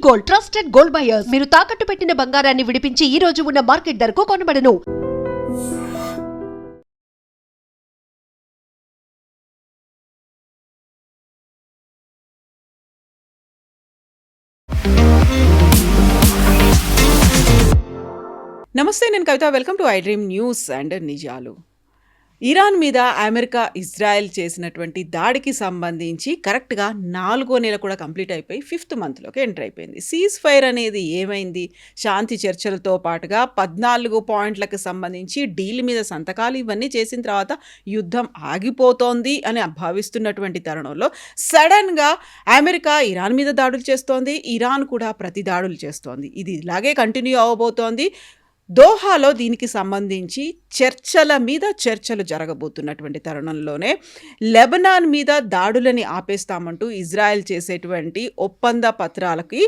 Gold, trusted gold buyers. మీరు తాకట్టు పెట్టిన బంగారాన్ని విడిపించి ఈ రోజు ఉన్న మార్కెట్ ధరకు కొనబడను. నమస్తే, నేను Kavitha. Welcome to I Dream News and నిజాలు. ఇరాన్ మీద అమెరికా, ఇజ్రాయెల్ చేసినటువంటి దాడికి సంబంధించి కరెక్ట్గా 4వ నెల కూడా కంప్లీట్ అయిపోయి 5th మంత్లోకి ఎంటర్ అయిపోయింది. సీజ్ ఫైర్ అనేది ఏమైంది? శాంతి చర్చలతో పాటుగా 14 పాయింట్లకు సంబంధించి డీల్ మీద సంతకాలు ఇవన్నీ చేసిన తర్వాత యుద్ధం ఆగిపోతోంది అని భావిస్తున్నటువంటి తరుణంలో సడన్గా అమెరికా ఇరాన్ మీద దాడులు చేస్తోంది, ఇరాన్ కూడా ప్రతి దాడులు చేస్తోంది. ఇది ఇలాగే కంటిన్యూ అవ్వబోతోంది. దోహాలో దీనికి సంబంధించి చర్చలు జరగబోతున్నటువంటి తరుణంలోనే లెబనాన్ మీద దాడులని ఆపేస్తామంటూ ఇజ్రాయెల్ చేసేటువంటి ఒప్పంద పత్రాలకి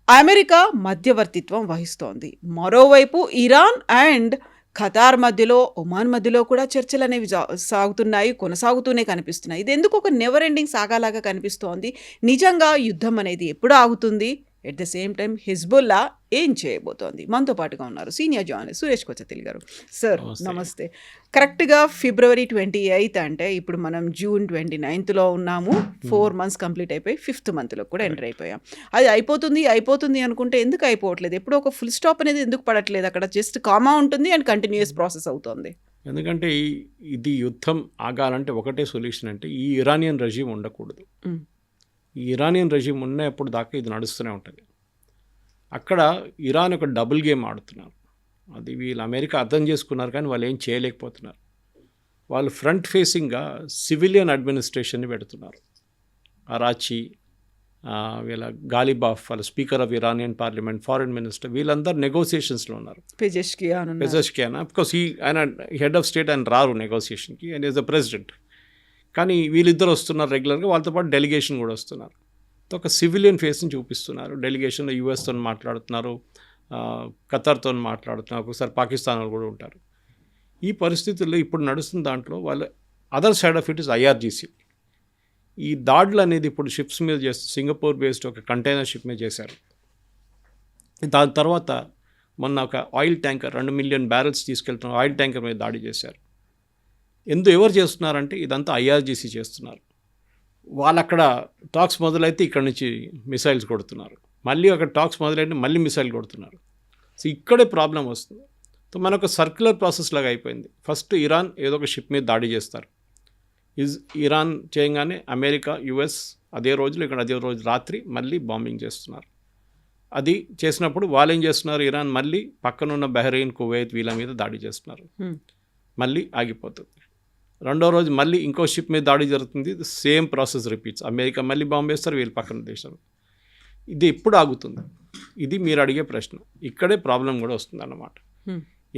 అమెరికా మధ్యవర్తిత్వం వహిస్తోంది. మరోవైపు ఇరాన్ అండ్ ఖతార్ మధ్యలో, ఒమాన్ మధ్యలో కూడా చర్చలు అనేవి సాగుతున్నాయి, కొనసాగుతూనే కనిపిస్తున్నాయి. ఇది ఎందుకు ఒక నెవర్ ఎండింగ్ సాగాలాగా కనిపిస్తోంది? నిజంగా యుద్ధం అనేది ఎప్పుడు ఆగుతుంది? At the same time Hezbollah ఏం చేయబోతోంది? మనతో పాటుగా ఉన్నారు సీనియర్ జర్నలిస్ట్ సురేష్ కొచ్చతిల్ గారు. సార్ నమస్తే. కరెక్ట్గా February 28 అంటే ఇప్పుడు మనం June 29లో ఉన్నాము. 4 months కంప్లీట్ అయిపోయి 5th మంత్లో కూడా ఎంటర్ అయిపోయాం. అది అయిపోతుంది అనుకుంటే ఎందుకు అయిపోవట్లేదు? ఎప్పుడు ఒక ఫుల్ స్టాప్ అనేది ఎందుకు పడట్లేదు? అక్కడ జస్ట్ కామా ఉంటుంది అండ్ కంటిన్యూస్ ప్రాసెస్ అవుతుంది. ఎందుకంటే ఇది యుద్ధం ఆగాలంటే ఒకటే సొల్యూషన్, అంటే ఈ ఇరానియన్ రెజీమ్ ఉండకూడదు. ఈ ఇరానియన్ రెజీమ్ ఉన్నప్పుడు దాకా ఇది నడుస్తూనే ఉంటుంది. అక్కడ ఇరాన్ ఒక డబుల్ గేమ్ ఆడుతున్నారు. అది వీళ్ళు అమెరికా అర్థం చేసుకున్నారు, కానీ వాళ్ళు ఏం చేయలేకపోతున్నారు. వాళ్ళు ఫ్రంట్ ఫేసింగ్గా సివిలియన్ అడ్మినిస్ట్రేషన్ని పెడుతున్నారు. అరాచి, వీళ్ళ గాలిబాఫ్, వాళ్ళ speaker of Iranian parliament, foreign minister, వీళ్ళందరూ నెగోసియేషన్స్లో ఉన్నారు. పెజెష్కియాన్ అఫ్కోర్స్ ఆయన హెడ్ ఆఫ్ స్టేట్, ఆయన రారు నెగోసియేషన్కి, ఆయన ఈజ్ ద ప్రెసిడెంట్. కానీ వీళ్ళిద్దరు వస్తున్నారు రెగ్యులర్గా, వాళ్ళతో పాటు డెలిగేషన్ కూడా వస్తున్నారు. ఒక సివిలియన్ ఫేస్ని చూపిస్తున్నారు. డెలిగేషన్లో యుఎస్తో మాట్లాడుతున్నారు, ఖతార్తో మాట్లాడుతున్నారు, ఒకసారి పాకిస్తాన్ వాళ్ళు కూడా ఉంటారు. ఈ పరిస్థితుల్లో ఇప్పుడు నడుస్తున్న దాంట్లో వాళ్ళ other side of it is IRGC. ఈ దాడులు అనేది ఇప్పుడు షిప్స్ మీద చేస్తూ సింగపూర్ బేస్డ్ ఒక కంటైనర్ షిప్ మీద చేశారు. దాని తర్వాత మొన్న ఒక ఆయిల్ ట్యాంకర్ 2 million barrels తీసుకెళ్తున్న ఆయిల్ ట్యాంకర్ మీద దాడి చేశారు. ఎవరు చేస్తున్నారంటే ఇదంతా IRGC చేస్తున్నారు. వాళ్ళు అక్కడ టాక్స్ మొదలైతే ఇక్కడ నుంచి మిసైల్స్ కొడుతున్నారు, మళ్ళీ అక్కడ టాక్స్ మొదలైతే మళ్ళీ మిసైల్ కొడుతున్నారు. సో ఇక్కడే ప్రాబ్లం వస్తుంది. సో మనకు సర్క్యులర్ ప్రాసెస్ లాగా అయిపోయింది. ఫస్ట్ ఇరాన్ ఏదో ఒక షిప్ మీద దాడి చేస్తారు. ఇరాన్ చేయగానే అమెరికా, US అదే రోజులు, ఇక్కడ అదే రోజు రాత్రి మళ్ళీ బాంబింగ్ చేస్తున్నారు. అది చేసినప్పుడు వాళ్ళు ఏం చేస్తున్నారు, ఇరాన్ మళ్ళీ పక్కనున్న బహ్రెయిన్, కువైత్ వీళ్ళ మీద దాడి చేస్తున్నారు. మళ్ళీ ఆగిపోతుంది. రెండో రోజు మళ్ళీ ఇంకో షిప్ మీద దాడి జరుగుతుంది. Same process repeats. అమెరికా మళ్ళీ బాంబు వేస్తారు, వీళ్ళు పక్కన దేశం. ఇది ఎప్పుడు ఆగుతుంది? ఇది మీరు అడిగే ప్రశ్న. ఇక్కడే ప్రాబ్లం కూడా వస్తుంది అన్నమాట.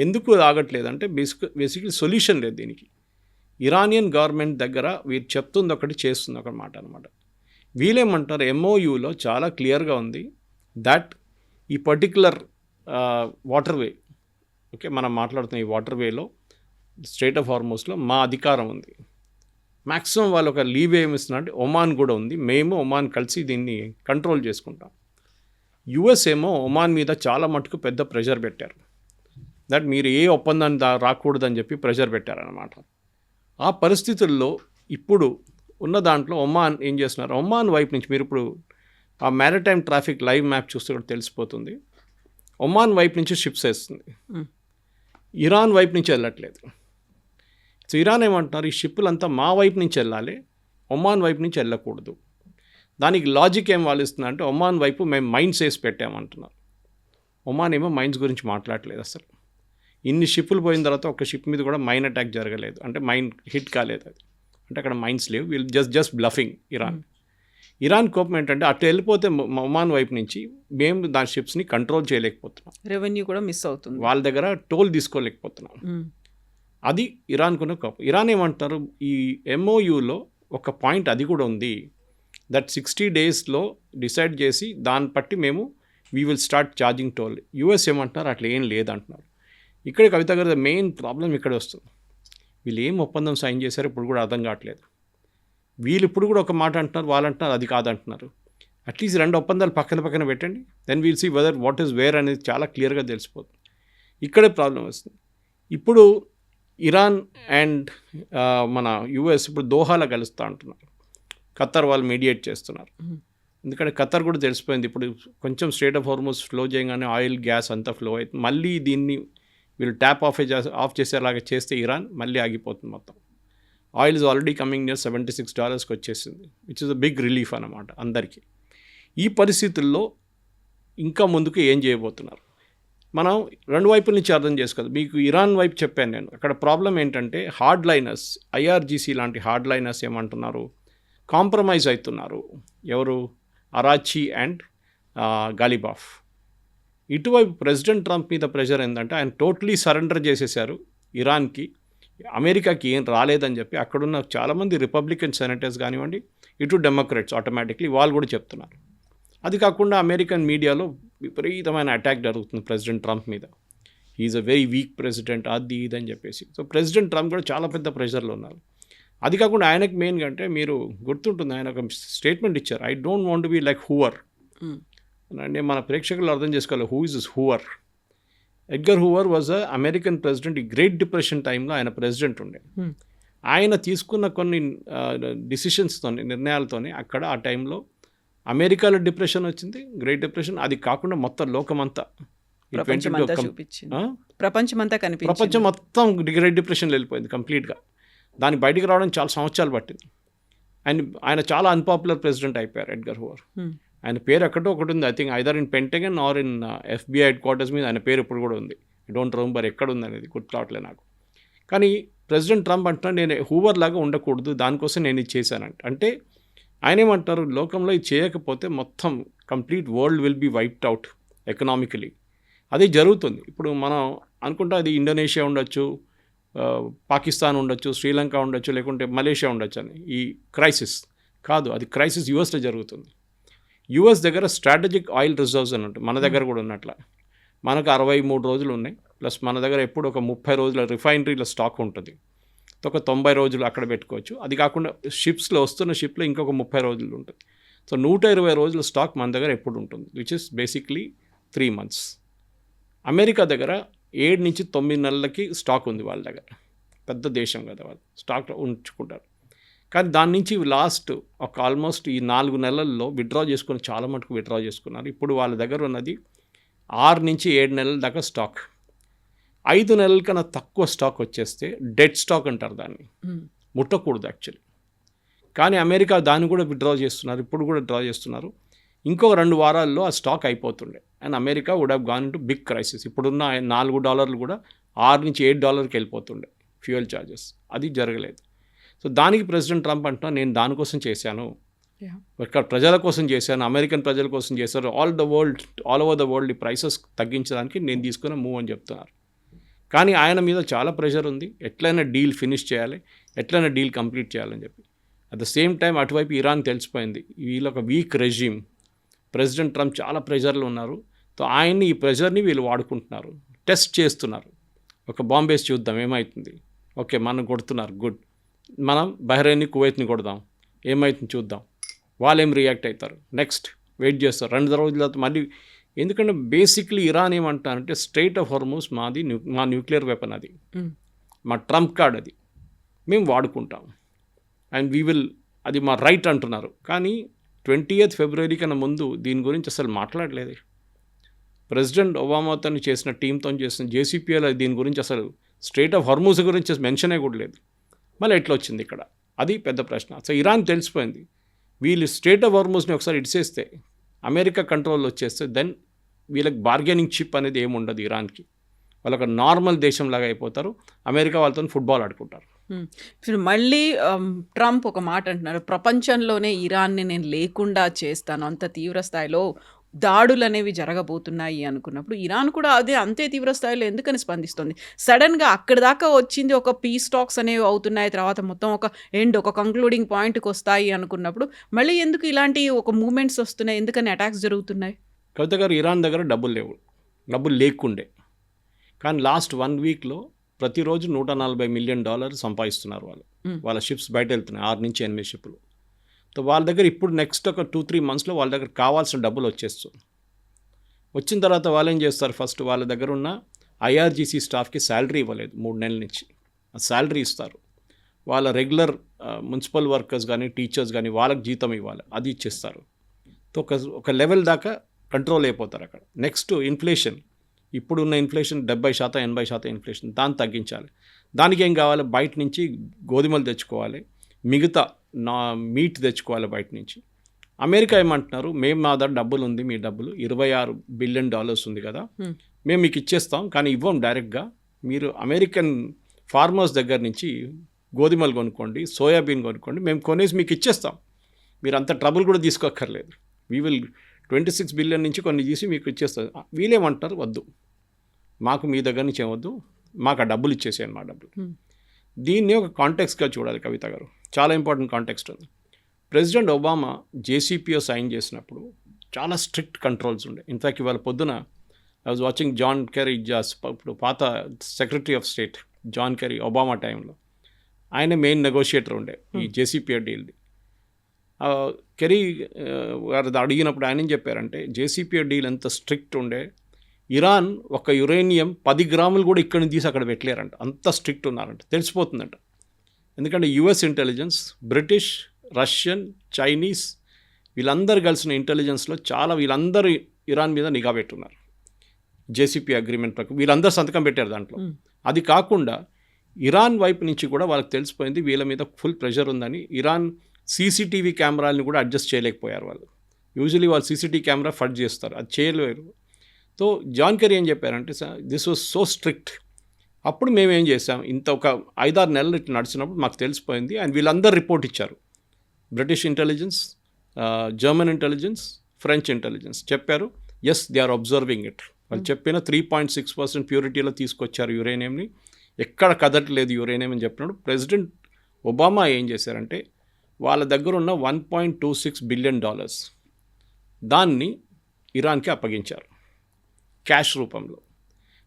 ఎందుకు ఆగట్లేదు అంటే బేసిక్లీ సొల్యూషన్ లేదు దీనికి. ఇరానియన్ గవర్నమెంట్ దగ్గర వీరు చెప్తుంది ఒకటి, చేస్తుంది ఒక మాట అనమాట. వీళ్ళేమంటారు, MOUలో చాలా క్లియర్గా ఉంది దట్ ఈ పర్టికులర్ వాటర్వే, ఓకే, మనం మాట్లాడుతున్న ఈ వాటర్వేలో స్ట్రైట్ ఆఫ్ హార్మోస్లో మా అధికారం ఉంది. మ్యాక్సిమం వాళ్ళు ఒక లీవ్ ఏమిస్తున్నారంటే ఒమాన్ కూడా ఉంది, మేము ఒమాన్ కలిసి దీన్ని కంట్రోల్ చేసుకుంటాం. US ఏమో ఒమాన్ మీద చాలా మటుకు పెద్ద ప్రెషర్ పెట్టారు, దట్ మీరు ఏ ఒప్పందాన్ని రాకూడదని చెప్పి ప్రెషర్ పెట్టారనమాట. ఆ పరిస్థితుల్లో ఇప్పుడు ఉన్న దాంట్లో ఒమాన్ ఏం చేస్తున్నారు, ఒమాన్ వైపు నుంచి మీరు ఇప్పుడు ఆ మ్యారిటైమ్ ట్రాఫిక్ లైవ్ మ్యాప్ చూస్తే కూడా తెలిసిపోతుంది. ఒమాన్ వైపు నుంచి షిప్స్ వేస్తుంది, ఇరాన్ వైపు నుంచి వెళ్ళట్లేదు. సో ఇరాన్ ఏమంటున్నారు, ఈ షిప్పులంతా మా వైపు నుంచి వెళ్ళాలి, ఒమాన్ వైపు నుంచి వెళ్ళకూడదు. దానికి లాజిక్ ఏం వాళ్ళు ఇస్తున్నారంటే, ఒమాన్ వైపు మేము మైన్స్ వేసి పెట్టామంటున్నారు. ఒమాన్ ఏమో మైన్స్ గురించి మాట్లాడలేదు అసలు. ఇన్ని షిప్పులు పోయిన తర్వాత ఒక షిప్ మీద కూడా మైన్ అటాక్ జరగలేదు, అంటే మైన్ హిట్ కాలేదు. అది అంటే అక్కడ మైన్స్ లేవు, వీళ్ళు జస్ట్ బ్లఫింగ్. ఇరాన్ కోపం ఏంటంటే అటు వెళ్ళిపోతే ఒమాన్ వైపు నుంచి మేము దాని షిప్స్ని కంట్రోల్ చేయలేకపోతున్నాం, రెవెన్యూ కూడా మిస్ అవుతుంది, వాళ్ళ దగ్గర టోల్ తీసుకోలేకపోతున్నాం. అది ఇరాన్కున్న కోపం. ఇరాన్ ఏమంటారు, ఈ MOUలో ఒక పాయింట్ అది కూడా ఉంది, దట్ 60 daysలో డిసైడ్ చేసి దాన్ని బట్టి మేము we will start charging toll. US ఏమంటున్నారు, అట్లా ఏం లేదంటున్నారు. ఇక్కడే కవిత గారి మెయిన్ ప్రాబ్లం ఇక్కడ వస్తుంది. వీళ్ళు ఏం ఒప్పందం సైన్ చేశారో ఇప్పుడు కూడా అర్థం కావట్లేదు. వీళ్ళు ఇప్పుడు కూడా ఒక మాట అంటున్నారు, వాళ్ళు అంటున్నారు అది కాదంటున్నారు. అట్లీస్ట్ 2 ఒప్పందాలు పక్కన పెట్టండి. Then we'll see whether what is where అనేది చాలా క్లియర్గా తెలిసిపోతుంది. ఇక్కడే ప్రాబ్లం వస్తుంది. ఇప్పుడు ఇరాన్ అండ్ మన యుఎస్ ఇప్పుడు దోహాలో కలుస్తూ అంటున్నారు. ఖత్తర్ వాళ్ళు మీడియేట్ చేస్తున్నారు. ఎందుకంటే ఖత్తర్ కూడా తెలిసిపోయింది ఇప్పుడు కొంచెం స్ట్రెయిట్ ఆఫ్ హార్మోస్ ఫ్లో చేయగానే ఆయిల్ గ్యాస్ అంతా ఫ్లో అవుతుంది. మళ్ళీ దీన్ని వీళ్ళు ట్యాప్ ఆఫ్ చేసేలాగా చేస్తే ఇరాన్ మళ్ళీ ఆగిపోతుంది మొత్తం. Oil is already coming near $76 వచ్చేసింది, which is a big relief అన్నమాట అందరికీ. ఈ పరిస్థితుల్లో ఇంకా ముందుకు ఏం చేయబోతున్నారు మనం 2 వైపుల నుంచి అర్థం చేసుకోవాలి. మీకు ఇరాన్ వైపు చెప్పాను నేను. అక్కడ ప్రాబ్లం ఏంటంటే హార్డ్ లైనర్స్, ఐఆర్జీసీ లాంటి హార్డ్ లైనర్స్ ఏమంటున్నారు, కాంప్రమైజ్ అవుతున్నారు. ఎవరు? అరాచి అండ్ గాలిబాఫ్. ఇటువైపు ప్రెసిడెంట్ ట్రంప్ మీద ప్రెషర్ ఏంటంటే ఆయన టోటలీ సరెండర్ చేసేసారు ఇరాన్కి, అమెరికాకి ఏం రాలేదని చెప్పి అక్కడున్న చాలామంది రిపబ్లికన్ సెనేటర్స్ కానివ్వండి, ఇటు డెమోక్రాట్స్ ఆటోమేటిక్లీ వాళ్ళు కూడా చెప్తున్నారు. అది కాకుండా అమెరికన్ మీడియాలో విపరీతమైన అటాక్ జరుగుతుంది ప్రెసిడెంట్ ట్రంప్ మీద. He is a very weak president, అది ఇది అని చెప్పేసి. సో ప్రెసిడెంట్ ట్రంప్ కూడా చాలా పెద్ద ప్రెషర్లో ఉన్నారు. అది కాకుండా ఆయనకు మెయిన్గా అంటే మీరు గుర్తుంటుంది, ఆయన ఒక స్టేట్మెంట్ ఇచ్చారు, I don't want be like Hoover. అంటే మన ప్రేక్షకులు అర్థం చేసుకోవాలి, who is Hoover. Edgar Hoover was a American president. ఈ గ్రేట్ డిప్రెషన్ టైంలో ఆయన ప్రెసిడెంట్ ఉండే. ఆయన తీసుకున్న కొన్ని డిసిషన్స్తోని, నిర్ణయాలతోనే అక్కడ ఆ టైంలో అమెరికాలో డిప్రెషన్ వచ్చింది, గ్రేట్ డిప్రెషన్. అది కాకుండా మొత్తం లోకమంతా ప్రపంచం మొత్తం గ్రేట్ డిప్రెషన్లో వెళ్ళిపోయింది కంప్లీట్గా. దాన్ని బయటికి రావడం చాలా సంవత్సరాలు పట్టింది. ఆయన చాలా అన్పాపులర్ ప్రెసిడెంట్ అయిపోయారు ఎడ్గర్ హూవర్. ఆయన పేరు ఎక్కడో ఒకటి ఉంది, I think either in Pentagon or in FBI headquarters మీద ఆయన పేరు ఇప్పుడు కూడా ఉంది. ఐ డోంట్ రిమెంబర్ ఎక్కడ ఉంది అనేది, గుర్తురావట్లేదు నాకు. కానీ ప్రెసిడెంట్ ట్రంప్ అంటున్నా నేను హూవర్ లాగా ఉండకూడదు, దానికోసం నేను ఇది చేశానంట. అంటే ఆయన ఏమంటారు, లోకంలో ఇది చేయకపోతే మొత్తం complete world will be wiped out economically. అదే జరుగుతుంది. ఇప్పుడు మనం అనుకుంటా అది ఇండోనేషియా ఉండొచ్చు, పాకిస్తాన్ ఉండొచ్చు, శ్రీలంక ఉండొచ్చు, లేకుంటే మలేషియా ఉండొచ్చు అని. ఈ క్రైసిస్ కాదు, అది క్రైసిస్ యుఎస్లో జరుగుతుంది. యుఎస్ దగ్గర స్ట్రాటజిక్ ఆయిల్ రిజర్వ్స్ అని ఉంటాయి, మన దగ్గర కూడా ఉన్నట్ల. మనకు 63 రోజులు ఉన్నాయి, ప్లస్ మన దగ్గర ఎప్పుడు ఒక 30 రోజుల రిఫైనరీల స్టాక్ ఉంటుంది. ఒక 90 రోజులు అక్కడ పెట్టుకోవచ్చు. అది కాకుండా షిప్స్లో వస్తున్న షిప్లో ఇంకొక 30 రోజులు ఉంటుంది. సో 120 రోజుల స్టాక్ మన దగ్గర ఎప్పుడు ఉంటుంది, which is basically 3 months. America దగ్గర 7 నుంచి 9 నెలలకి స్టాక్ ఉంది వాళ్ళ దగ్గర. పెద్ద దేశం కదా, వాళ్ళు స్టాక్ ఉంచుకుంటారు. కానీ దాని నుంచి లాస్ట్ ఒక ఆల్మోస్ట్ ఈ 4 నెలల్లో విత్డ్రా చేసుకుని చాలా మటుకు విత్డ్రా చేసుకున్నారు. ఇప్పుడు వాళ్ళ దగ్గర ఉన్నది 6 నుంచి 7 నెలల దాకా స్టాక్. 5 నెలల కన్నా తక్కువ స్టాక్ వచ్చేస్తే డెడ్ స్టాక్ అంటారు, దాన్ని ముట్టకూడదు యాక్చువల్లీ. కానీ అమెరికా దాన్ని కూడా విత్డ్రా చేస్తున్నారు, ఇప్పుడు కూడా డ్రా చేస్తున్నారు. ఇంకొక 2 వారాల్లో ఆ స్టాక్ అయిపోతుండే and America would have gone into big crisis. ఇప్పుడున్న $4 కూడా $6 నుంచి $8 వెళ్ళిపోతుండే ఫ్యూయల్ ఛార్జెస్. అది జరగలేదు. సో దానికి ప్రెసిడెంట్ ట్రంప్ అంటున్నా, నేను దానికోసం చేశాను, ఇక్కడ ప్రజల కోసం చేశాను, అమెరికన్ ప్రజల కోసం చేశారు, ఆల్ ఓవర్ ద వరల్డ్ ఈ ప్రైసెస్ తగ్గించడానికి నేను తీసుకున్న మూవ్ అని చెప్తున్నారు. కానీ ఆయన మీద చాలా ప్రెషర్ ఉంది, ఎట్లయినా డీల్ ఫినిష్ చేయాలి, ఎట్లయినా డీల్ కంప్లీట్ చేయాలని చెప్పి. అట్ ద సేమ్ టైం అటువైపు ఇరాన్ తెలిసిపోయింది, వీళ్ళు ఒక వీక్ రెజ్యూమ్, ప్రెసిడెంట్ ట్రంప్ చాలా ప్రెషర్లో ఉన్నారు. సో ఆయన్ని, ఈ ప్రెషర్ని వీళ్ళు వాడుకుంటున్నారు, టెస్ట్ చేస్తున్నారు. ఒక బాంబేస్ చూద్దాం ఏమవుతుంది, ఓకే మనం కొడుతున్నారు, గుడ్, మనం బహ్రెయిన్ని, కువైత్ని కొడదాం, ఏమవుతుంది చూద్దాం, వాళ్ళు ఏం రియాక్ట్ అవుతారు, నెక్స్ట్ వెయిట్ చేస్తారు 2 రోజుల మళ్ళీ. ఎందుకంటే బేసిక్లీ ఇరాన్ ఏమంటారంటే స్ట్రెయిట్ ఆఫ్ హార్మోస్ మా న్యూక్లియర్ వెపన్, అది మా ట్రంప్ కార్డ్, అది మేము వాడుకుంటాం అండ్ వీ విల్, అది మా రైట్ అంటున్నారు. కానీ 20th February కన్నా ముందు దీని గురించి అసలు మాట్లాడలేదు. ప్రెసిడెంట్ ఒబామాతో చేసిన టీంతో చేసిన JCPOలో దీని గురించి అసలు స్ట్రెయిట్ ఆఫ్ హార్మోస్ గురించి మెన్షనే కూడా లేదు. మళ్ళీ ఎట్లా వచ్చింది ఇక్కడ, అది పెద్ద ప్రశ్న. సో ఇరాన్ తెలిసిపోయింది, వీళ్ళు స్ట్రెయిట్ ఆఫ్ హార్మోస్ని ఒకసారి ఇడిసేస్తే, అమెరికా కంట్రోల్లో వచ్చేస్తే, దెన్ వీళ్ళకి బార్గెనింగ్ చిప్ అనేది ఏమి ఉండదు ఇరాన్కి. వాళ్ళు ఒక నార్మల్ దేశంలాగా అయిపోతారు, అమెరికా వాళ్ళతో ఫుట్బాల్ ఆడుకుంటారు. ఇప్పుడు మళ్ళీ ట్రంప్ ఒక మాట అంటున్నారు, ప్రపంచంలోనే ఇరాన్ని నేను లేకుండా చేస్తాను, అంత తీవ్ర స్థాయిలో దాడులు అనేవి జరగబోతున్నాయి అనుకున్నప్పుడు ఇరాన్ కూడా అదే అంతే తీవ్ర స్థాయిలో ఎందుకని స్పందిస్తుంది? సడన్గా అక్కడి దాకా వచ్చింది, ఒక పీస్ టాక్స్ అనేవి అవుతున్నాయి, తర్వాత మొత్తం ఒక కంక్లూడింగ్ పాయింట్కి వస్తాయి అనుకున్నప్పుడు మళ్ళీ ఎందుకు ఇలాంటి ఒక మూమెంట్స్ వస్తున్నాయి, ఎందుకని అటాక్స్ జరుగుతున్నాయి? కవిత గారు, ఇరాన్ దగ్గర డబ్బులు లేకుండే, కానీ లాస్ట్ 1 weekలో ప్రతిరోజు $140 million సంపాదిస్తున్నారు వాళ్ళు. వాళ్ళ షిప్స్ బయట వెళ్తున్నాయి, 6 నుంచి 8 షిప్లు. సో వాళ్ళ దగ్గర ఇప్పుడు నెక్స్ట్ ఒక 2-3 మంత్స్లో వాళ్ళ దగ్గర కావాల్సిన డబ్బులు వచ్చేస్తుంది. వచ్చిన తర్వాత వాళ్ళు ఏం చేస్తారు, ఫస్ట్ వాళ్ళ దగ్గర ఉన్న ఐఆర్జీసీ స్టాఫ్కి శాలరీ ఇవ్వలేదు 3 నెలల నుంచి, ఆ శాలరీ ఇస్తారు. వాళ్ళ రెగ్యులర్ మున్సిపల్ వర్కర్స్ కానీ టీచర్స్ కానీ వాళ్ళకి జీతం ఇవ్వాలి, అది ఇచ్చేస్తారు. సో ఒక లెవెల్ దాకా కంట్రోల్ అయిపోతారు అక్కడ. నెక్స్ట్ ఇన్ఫ్లేషన్, ఇప్పుడున్న ఇన్ఫ్లేషన్ 70%-80% ఇన్ఫ్లేషన్, దాన్ని తగ్గించాలి. దానికి ఏం కావాలి, బయట నుంచి గోధుమలు తెచ్చుకోవాలి, మిగతా మీట్ తెచ్చుకోవాలి బయట నుంచి. అమెరికా ఏమంటున్నారు, మేము మా దగ్గర డబ్బులు ఉంది, మీ డబ్బులు $26 బిలియన్ ఉంది కదా, మేము మీకు ఇచ్చేస్తాం, కానీ ఇవ్వం డైరెక్ట్గా. మీరు అమెరికన్ ఫార్మర్స్ దగ్గర నుంచి గోధుమలు కొనుక్కోండి, సోయాబీన్ కొనుక్కోండి, మేము కొనేసి మీకు ఇచ్చేస్తాం, మీరు అంత ట్రబుల్ కూడా తీసుకోక్కర్లేదు, వీ విల్ 26 బిలియన్ నుంచి కొన్ని తీసి మీకు ఇచ్చేస్తాం. వీళ్ళేమంటారు, వద్దు, మాకు మీ దగ్గర నుంచి ఏమొద్దు, మాకు ఆ డబ్బులు ఇచ్చేసేయండి, మా డబ్బులు. దీన్ని ఒక కాంటెక్స్ట్గా చూడాలి కవిత గారు, చాలా ఇంపార్టెంట్ కాంటెక్స్ట్ ఉంది. ప్రెసిడెంట్ ఒబామా JCPO సైన్ చేసినప్పుడు చాలా స్ట్రిక్ట్ కంట్రోల్స్ ఉండే. ఇన్ఫ్యాక్ట్ ఇవాళ పొద్దున I was watching John Kerry, ఇప్పుడు పాత secretary of state John Kerry Obama టైంలో ఆయన మెయిన్ నెగోషియేటర్ ఉండే ఈ JCPO డీల్ది. కెరీ గారు అడిగినప్పుడు ఆయన ఏం చెప్పారంటే, JCPO డీల్ ఎంత స్ట్రిక్ట్ ఉండే, ఇరాన్ ఒక యురేనియం 10 గ్రాములు కూడా ఇక్కడి నుంచి తీసి అక్కడ పెట్టలేరంట, అంత స్ట్రిక్ట్ ఉన్నారంట, తెలిసిపోతుందంట. ఎందుకంటే US intelligence, British, Russian, Chinese వీళ్ళందరూ కలిసిన ఇంటెలిజెన్స్లో చాలా వీళ్ళందరూ ఇరాన్ మీద నిఘా పెట్టున్నారు. JCPO అగ్రిమెంట్ ప్రకారం వీళ్ళందరూ సంతకం పెట్టారు దాంట్లో. అది కాకుండా ఇరాన్ వైపు నుంచి కూడా వాళ్ళకి తెలిసిపోయింది వీళ్ళ మీద ఫుల్ ప్రెషర్ ఉందని. ఇరాన్ CCTV కెమెరాలను కూడా అడ్జస్ట్ చేయలేకపోయారు వాళ్ళు. యూజువలీ వాళ్ళు CCTV కెమెరా ఫడ్ చేస్తారు, అది చేయలేరు. సో జాన్ కెరీ ఏం చెప్పారంటే, దిస్ వాజ్ సో స్ట్రిక్ట్. అప్పుడు మేము ఏం చేసాం, ఇంత ఒక 5-6 నెలలు ఇట్లా నడిచినప్పుడు మాకు తెలిసిపోయింది, అండ్ వీళ్ళందరూ రిపోర్ట్ ఇచ్చారు. British intelligence, German intelligence, French intelligence చెప్పారు, as they are observing it. వాళ్ళు చెప్పిన 3.6% ప్యూరిటీలో తీసుకొచ్చారు యురేనియంని, ఎక్కడ కదట్లేదు యురేనియం అని చెప్పినప్పుడు ప్రెసిడెంట్ ఒబామా ఏం చేశారంటే, వాళ్ళ దగ్గర ఉన్న $1.26 బిలియన్ దాన్ని ఇరాన్కి అప్పగించారు క్యాష్ రూపంలో.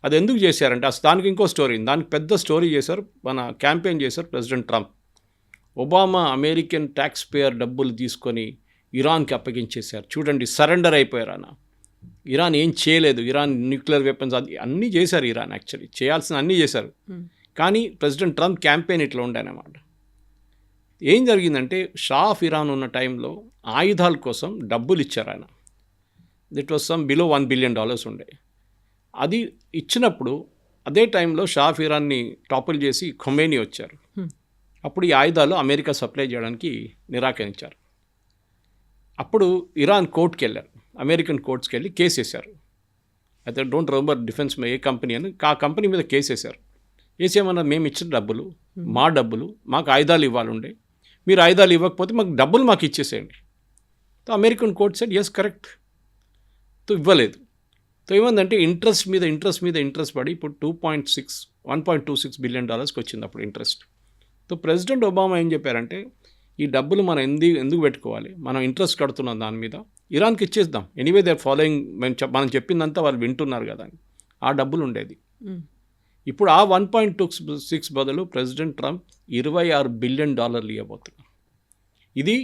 అది ఎందుకు చేశారంటే, అసలు దానికి ఇంకో స్టోరీ, దానికి పెద్ద స్టోరీ చేశారు, మన క్యాంపెయిన్ చేశారు president Trump. Obama American tax payer డబ్బులు తీసుకొని ఇరాన్కి అప్పగించేశారు, చూడండి సరెండర్ అయిపోయారు అన్న. ఇరాన్ ఏం చేయలేదు, ఇరాన్ న్యూక్లియర్ వెపన్స్ అది అన్నీ చేశారు, ఇరాన్ యాక్చువల్లీ చేయాల్సిన అన్నీ చేశారు. కానీ ప్రెసిడెంట్ ట్రంప్ క్యాంపెయిన్ ఇట్లా ఉండేనమాట. ఏం జరిగిందంటే, షా ఆఫ్ ఇరాన్ ఉన్న టైంలో ఆయుధాల కోసం డబ్బులు ఇచ్చారు ఆయన. దిట్ వాజ్ సమ్ బిలో $1 బిలియన్ ఉండే. అది ఇచ్చినప్పుడు అదే టైంలో షా ఆఫ్ ఇరాన్ని టాపుల్ చేసి ఖొమేనీ వచ్చారు. అప్పుడు ఈ ఆయుధాలు అమెరికా సప్లై చేయడానికి నిరాకరించారు. అప్పుడు ఇరాన్ కోర్టుకి వెళ్ళారు, అమెరికన్ కోర్ట్స్కి వెళ్ళి కేసు వేశారు. అయితే don't remember defence A company అని, ఆ కంపెనీ మీద కేసు వేశారు. వేసేమన్నా, మేము ఇచ్చిన డబ్బులు మా డబ్బులు, మాకు ఆయుధాలు ఇవ్వాలండే, మీరు ఆయుధాలు ఇవ్వకపోతే మాకు డబ్బులు మాకు ఇచ్చేసేయండి. So American court said yes correct. తో ఇవ్వలేదు. సో ఏమందంటే ఇంట్రెస్ట్ మీద ఇంట్రెస్ట్ పడి ఇప్పుడు 1.26 బిలియన్ వచ్చింది అప్పుడు ఇంట్రెస్ట్. సో ప్రెసిడెంట్ ఒబామా ఏం చెప్పారంటే, ఈ డబ్బులు మనం ఎందుకు పెట్టుకోవాలి, మనం ఇంట్రెస్ట్ కడుతున్నాం దాని మీద, ఇరాన్కి ఇచ్చేద్దాం, ఎనీవే దే ఆర్ ఫాలోయింగ్, మనం చెప్పిందంతా వాళ్ళు వింటున్నారు కదా అని. ఆ డబ్బులు ఉండేది. ఇప్పుడు ఆ 1.26 బదులు ప్రెసిడెంట్ ట్రంప్ $26 బిలియన్ ఇవ్వబోతున్నారు. ఇది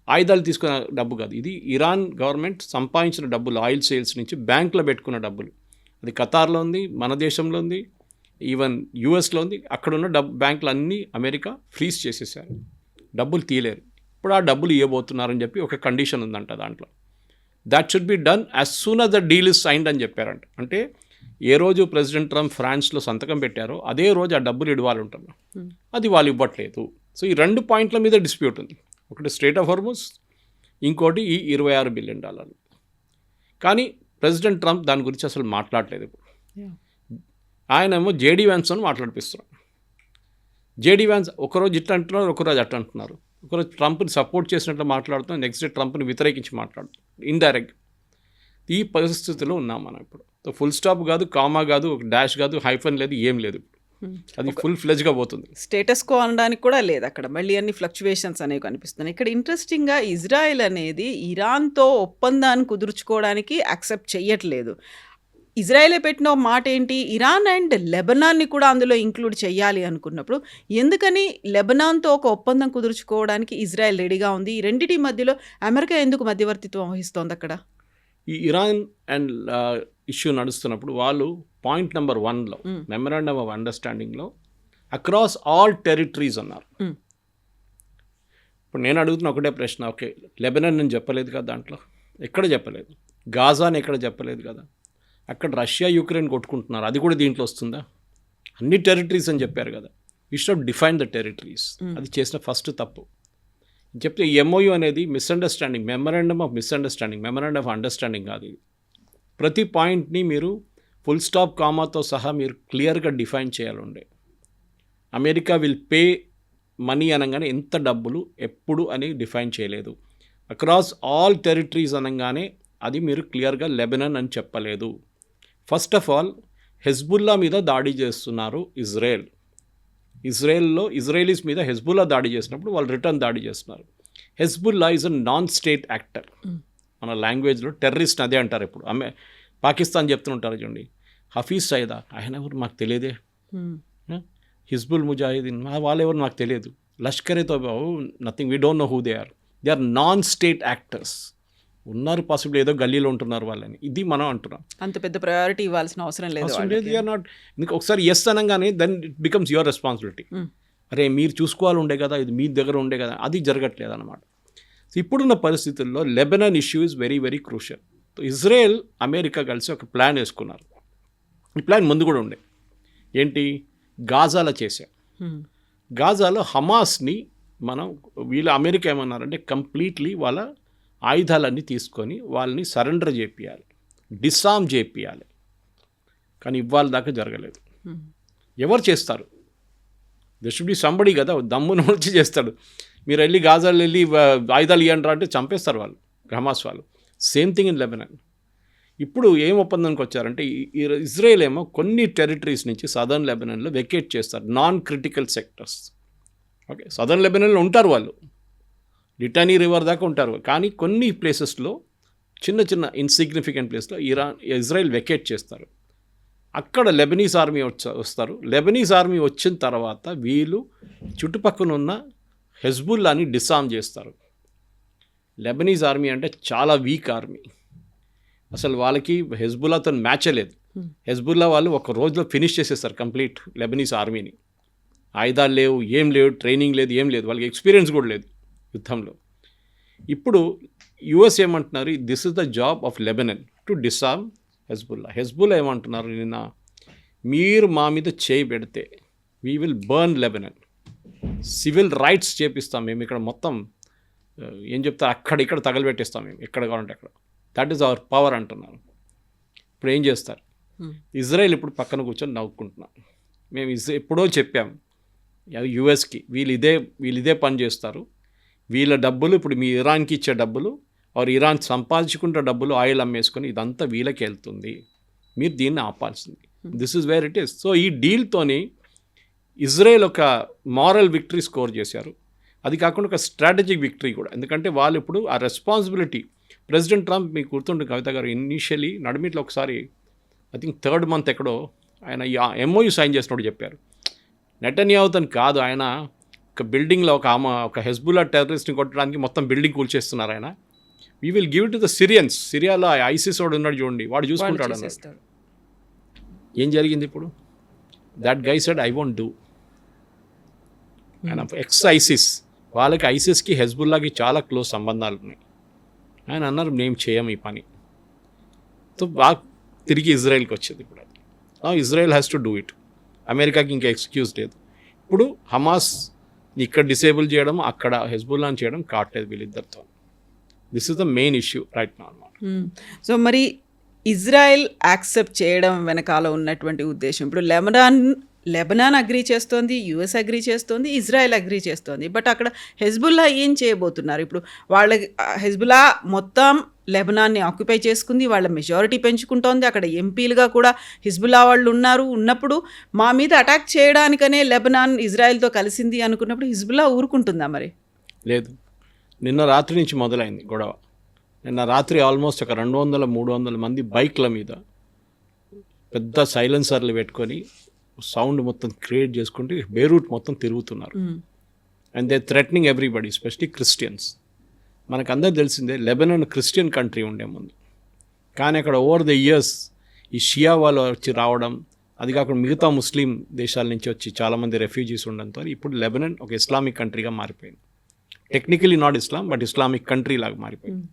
ఆయుధాలు తీసుకున్న డబ్బు కాదు, ఇది ఇరాన్ గవర్నమెంట్ సంపాదించిన డబ్బులు, ఆయిల్ సేల్స్ నుంచి బ్యాంకులో పెట్టుకున్న డబ్బులు. అది ఖతార్లో ఉంది, మన దేశంలో ఉంది, ఈవెన్ యూఎస్లో ఉంది. అక్కడున్న బ్యాంకులు అన్నీ అమెరికా ఫ్రీజ్ చేసేసారు, డబ్బులు తీయలేరు. ఇప్పుడు ఆ డబ్బులు ఇవ్వబోతున్నారని చెప్పి ఒక కండిషన్ ఉందంట దాంట్లో. That should be done as soon as the deal is signed అని చెప్పారంట. అంటే ఏ రోజు ప్రెసిడెంట్ ట్రంప్ ఫ్రాన్స్లో సంతకం పెట్టారో అదే రోజు ఆ డబ్బులు ఇవ్వాలంటున్నారు, అది వాళ్ళు ఇవ్వట్లేదు. సో ఈ 2 పాయింట్ల మీద డిస్ప్యూట్ ఉంది. ఒకటి స్ట్రైట్ ఆఫ్ హార్ముజ్, ఇంకోటి ఈ $26 బిలియన్. కానీ ప్రెసిడెంట్ ట్రంప్ దాని గురించి అసలు మాట్లాడలేదు. ఇప్పుడు ఆయనేమో జేడీ వ్యాన్స్తో మాట్లాడిపిస్తున్నారు. జేడీ వ్యాన్స్ ఒకరోజు ఇట్లా అంటున్నారు, ఒకరోజు అట్లా అంటున్నారు. ఒకరోజు ట్రంప్ని సపోర్ట్ చేసినట్లు మాట్లాడుతున్నాం, నెక్స్ట్ డే ట్రంప్ని వ్యతిరేకించి మాట్లాడుతున్నాం ఇండైరెక్ట్. ఈ పరిస్థితిలో ఉన్నాం మనం ఇప్పుడు. ఫుల్ స్టాప్ కాదు, కామా కాదు, ఒక డాష్ కాదు, హైఫన్ లేదు, ఏం లేదు. అది ఫుల్ ఫ్లెజ్గా పోతుంది. స్టేటస్ కో అనడానికి కూడా లేదు అక్కడ, మళ్ళీ అన్ని ఫ్లక్చువేషన్స్ అనేవి కనిపిస్తున్నాయి. ఇక్కడ ఇంట్రెస్టింగ్గా ఇజ్రాయెల్ అనేది ఇరాన్తో ఒప్పందాన్ని కుదుర్చుకోవడానికి యాక్సెప్ట్ చేయట్లేదు. ఇజ్రాయెలే పెట్టిన ఓ మాట ఏంటి, ఇరాన్ అండ్ లెబనాన్ని కూడా అందులో ఇంక్లూడ్ చేయాలి అనుకున్నప్పుడు ఎందుకని లెబనాన్తో ఒక ఒప్పందం కుదుర్చుకోవడానికి ఇజ్రాయెల్ రెడీగా ఉంది? ఈ రెండిటి మధ్యలో అమెరికా ఎందుకు మధ్యవర్తిత్వం వహిస్తోంది అక్కడ? ఈ ఇరాన్ అండ్ ఇష్యూ నడుస్తున్నప్పుడు వాళ్ళు పాయింట్ నెంబర్ 1లో మెమరాండమ్ ఆఫ్ అండర్స్టాండింగ్లో అక్రాస్ ఆల్ టెరిటరీస్ అన్నారు. ఇప్పుడు నేను అడుగుతున్న ఒకటే ప్రశ్న, ఓకే లెబనాన్ నేను చెప్పలేదు కదా, దాంట్లో ఎక్కడ చెప్పలేదు, గాజాని ఎక్కడ చెప్పలేదు కదా, అక్కడ రష్యా యుక్రెయిన్ కొట్టుకుంటున్నారు, అది కూడా దీంట్లో వస్తుందా? అన్ని టెరిటరీస్ అని చెప్పారు కదా, you should define the territories. అది చేసిన ఫస్ట్ తప్పు. చెప్తే ఎంఓయూ అనేది misunderstanding, memorandum of misunderstanding, memorandum of understanding కాదు ఇది. ప్రతి పాయింట్ని మీరు ఫుల్ స్టాప్ కామాతో సహా మీరు క్లియర్గా డిఫైన్ చేయాలండే. అమెరికా విల్ పే మనీ అనగానే ఎంత డబ్బులు ఎప్పుడు అని డిఫైన్ చేయలేదు. అక్రాస్ ఆల్ టెరిటరీస్ అనగానే అది మీరు క్లియర్గా లెబనాన్ అని చెప్పలేదు. ఫస్ట్ ఆఫ్ ఆల్ హెజ్బుల్లా మీద దాడి చేస్తున్నారు ఇజ్రాయెల్లో ఇజ్రాయలీస్ మీద హెజ్బుల్లా దాడి చేసినప్పుడు వాళ్ళు రిటర్న్ దాడి చేస్తున్నారు. Hezbollah is a non state actor. మన లాంగ్వేజ్లో టెర్రరిస్ట్ అదే అంటారు. ఇప్పుడు పాకిస్తాన్ చెప్తుంటారు చూడండి, హఫీజ్ సైదా ఆయన ఎవరు మాకు తెలియదే, హిజ్బుల్ ముజాహిదీన్ వాళ్ళు ఎవరు నాకు తెలియదు, Lashkare Toiba nothing, we don't know who they are non state actors. ఉన్నారు పాసిబుల్ ఏదో గల్లీలో ఉంటున్నారు వాళ్ళని, ఇది మనం అంటున్నాం. అంత పెద్ద ప్రయారిటీ ఇవ్వాల్సిన అవసరం లేదు. యూఆర్ నాట్, ఇంకా ఒకసారి ఎస్ అనగానే then it becomes your responsibility. అరే మీరు చూసుకోవాలి ఉండే కదా, ఇది మీ దగ్గర ఉండే కదా, అది జరగట్లేదు అనమాట. ఇప్పుడున్న పరిస్థితుల్లో Lebanon issue is very very crucial. Israel America కలిసి ఒక ప్లాన్ వేసుకున్నారు. ఈ ప్లాన్ ముందు కూడా ఉండే, ఏంటి, గాజాలో చేశాం. గాజాలో హమాస్ని మనం వీళ్ళు అమెరికా ఏమన్నారంటే కంప్లీట్లీ వాళ్ళ ఆయుధాలన్నీ తీసుకొని వాళ్ళని సరెండర్ చేపియాలి, డిసామ్ చేపియాలి. కానీ ఇవాళ దాకా జరగలేదు. ఎవరు చేస్తారు? దే షుడ్ బి సంబడి కదా, దమ్మును వచ్చి చేస్తాడు. మీరు వెళ్ళి గాజాలో వెళ్ళి ఆయుధాలు ఇవ్వండి అంటే చంపేస్తారు వాళ్ళు, హమాస్ వాళ్ళు. Same thing in Lebanon. ఇప్పుడు ఏం ఒప్పందానికి వచ్చారంటే ఇజ్రాయెల్ ఏమో కొన్ని టెరిటరీస్ నుంచి సదర్న్ లెబనాన్లో వెకేట్ చేస్తారు, non critical sectors. Okay, southern లెబనాన్లో ఉంటారు వాళ్ళు, లిటానీ రివర్ దాకా ఉంటారు. కానీ కొన్ని ప్లేసెస్లో చిన్న చిన్న ఇన్సిగ్నిఫికెంట్ ప్లేస్లో ఇజ్రాయెల్ వెకేట్ చేస్తారు. అక్కడ లెబనీస్ ఆర్మీ వస్తారు. లెబనీస్ ఆర్మీ వచ్చిన తర్వాత వీళ్ళు చుట్టుపక్కల ఉన్న హెజ్బుల్లాని డిసామ్ చేస్తారు. లెబనీస్ ఆర్మీ అంటే చాలా వీక్ ఆర్మీ, అసలు వాళ్ళకి హెజ్బుల్లాతో మ్యాచ్ లేదు. హెజ్బుల్లా వాళ్ళు ఒక రోజులో ఫినిష్ చేసేస్తారు కంప్లీట్ లెబనీస్ ఆర్మీని. ఆయుధాలు లేవు, ఏం లేవు, ట్రైనింగ్ లేదు, ఏం లేదు, వాళ్ళకి ఎక్స్పీరియన్స్ కూడా లేదు యుద్ధంలో. ఇప్పుడు యుఎస్ ఏమంటున్నారు, this is the job of Lebanon to disarm Hezbollah ఏమంటున్నారు, నిన్న మీరు మా మీద చేయి పెడితే we will burn Lebanon, civil rights చేపిస్తాం మేము, ఇక్కడ మొత్తం ఏం చెప్తారు అక్కడ ఇక్కడ తగలబెట్టేస్తాం మేము, ఎక్కడ కావాలంటే అక్కడ, దట్ ఈస్ అవర్ పవర్ అంటున్నారు. ఇప్పుడు ఏం చేస్తారు? ఇజ్రాయెల్ ఇప్పుడు పక్కన కూర్చొని నవ్వుకుంటున్నాం. మేము ఎప్పుడో చెప్పాం యుఎస్కి, వీళ్ళు ఇదే పని చేస్తారు, వీళ్ళ డబ్బులు ఇప్పుడు మీ ఇరాన్కి ఇచ్చే డబ్బులు, ఇరాన్ సంపాదించుకుంటే డబ్బులు ఆయిల్ అమ్మేసుకొని ఇదంతా వీళ్ళకి వెళ్తుంది, మీరు దీన్ని ఆపాల్సింది. This is where it is. So ఈ డీల్తోని ఇజ్రాయెల్ ఒక మారల్ విక్టరీ స్కోర్ చేశారు. అది కాకుండా ఒక స్ట్రాటజిక్ విక్టరీ కూడా, ఎందుకంటే వాళ్ళు ఇప్పుడు ఆ రెస్పాన్సిబిలిటీ, ప్రెసిడెంట్ ట్రంప్ మీకు గుర్తుంటుంది కవిత గారు, ఇనీషియలీ నడిమిట్లో ఒకసారి ఐ థింక్ 3rd month ఎక్కడో ఆయన ఎంఓయూ సైన్ చేసినప్పుడు చెప్పారు, నెటన్యాహుతోని కాదు, ఆయన ఒక బిల్డింగ్లో ఒక హెజ్బుల్లా టెర్రరిస్ట్ని కొట్టడానికి మొత్తం బిల్డింగ్ కూల్చేస్తున్నారు ఆయన, we will give it to the Syrians, సిరియాలో ఐసిస్ వాడు ఉన్నాడు చూడండి, వాడు చూసుకుంటాడు అన్నాడు. ఏం జరిగింది ఇప్పుడు? That guy said I won't do. ఆయన ఎక్స్ ఐసిస్, వాళ్ళకి ఐసిస్కి హెజ్బుల్లాకి చాలా క్లోజ్ సంబంధాలు ఉన్నాయి. ఆయన అన్నారు మేము చేయం ఈ పని. సో బాగా తిరిగి ఇజ్రాయెల్కి వచ్చింది ఇప్పుడు. అది Israel has to do it. అమెరికాకి ఇంకా ఎక్స్క్యూజ్ లేదు. ఇప్పుడు హమాస్ ఇక్కడ డిసేబుల్ చేయడం, అక్కడ హెజ్బుల్లాని చేయడం కావట్లేదు వీళ్ళిద్దరితో. This is the main issue right now అన్నమాట. సో మరి ఇజ్రాయెల్ యాక్సెప్ట్ చేయడం వెనకాల ఉన్నటువంటి ఉద్దేశం, ఇప్పుడు లెబనాన్ అగ్రీ చేస్తోంది, యుఎస్ అగ్రీ చేస్తోంది, ఇజ్రాయెల్ అగ్రీ చేస్తోంది, బట్ అక్కడ హెజ్బుల్లా ఏం చేయబోతున్నారు? ఇప్పుడు హెజ్బుల్లా మొత్తం లెబనాన్ని ఆక్యుపై చేసుకుంది, వాళ్ళ మెజారిటీ పెంచుకుంటోంది, అక్కడ ఎంపీలుగా కూడా హిజ్బుల్లా వాళ్ళు ఉన్నప్పుడు మా మీద అటాక్ చేయడానికనే లెబనాన్ ఇజ్రాయెల్తో కలిసింది అనుకున్నప్పుడు హిజ్బుల్లా ఊరుకుంటుందా మరి? లేదు. నిన్న రాత్రి నుంచి మొదలైంది గొడవ. నిన్న రాత్రి ఆల్మోస్ట్ ఒక 200-300 మంది బైక్ల మీద పెద్ద సైలెన్సర్లు పెట్టుకొని సౌండ్ మొత్తం క్రియేట్ చేసుకుంటే బేరూట్ మొత్తం తిరుగుతున్నారు. And they threatening everybody, especially Christians. మనకు అందరు తెలిసిందే లెబనాన్ క్రిస్టియన్ కంట్రీ ఉండే ముందు, కానీ అక్కడ ఓవర్ ద ఇయర్స్ ఈ షియా వాళ్ళు వచ్చి రావడం, అది కాకుండా మిగతా ముస్లిం దేశాల నుంచి వచ్చి చాలామంది రెఫ్యూజీస్ ఉండడంతో ఇప్పుడు లెబనాన్ ఒక ఇస్లామిక్ కంట్రీగా మారిపోయింది. Technically not Islam, but Islamic country లాగా మారిపోయింది.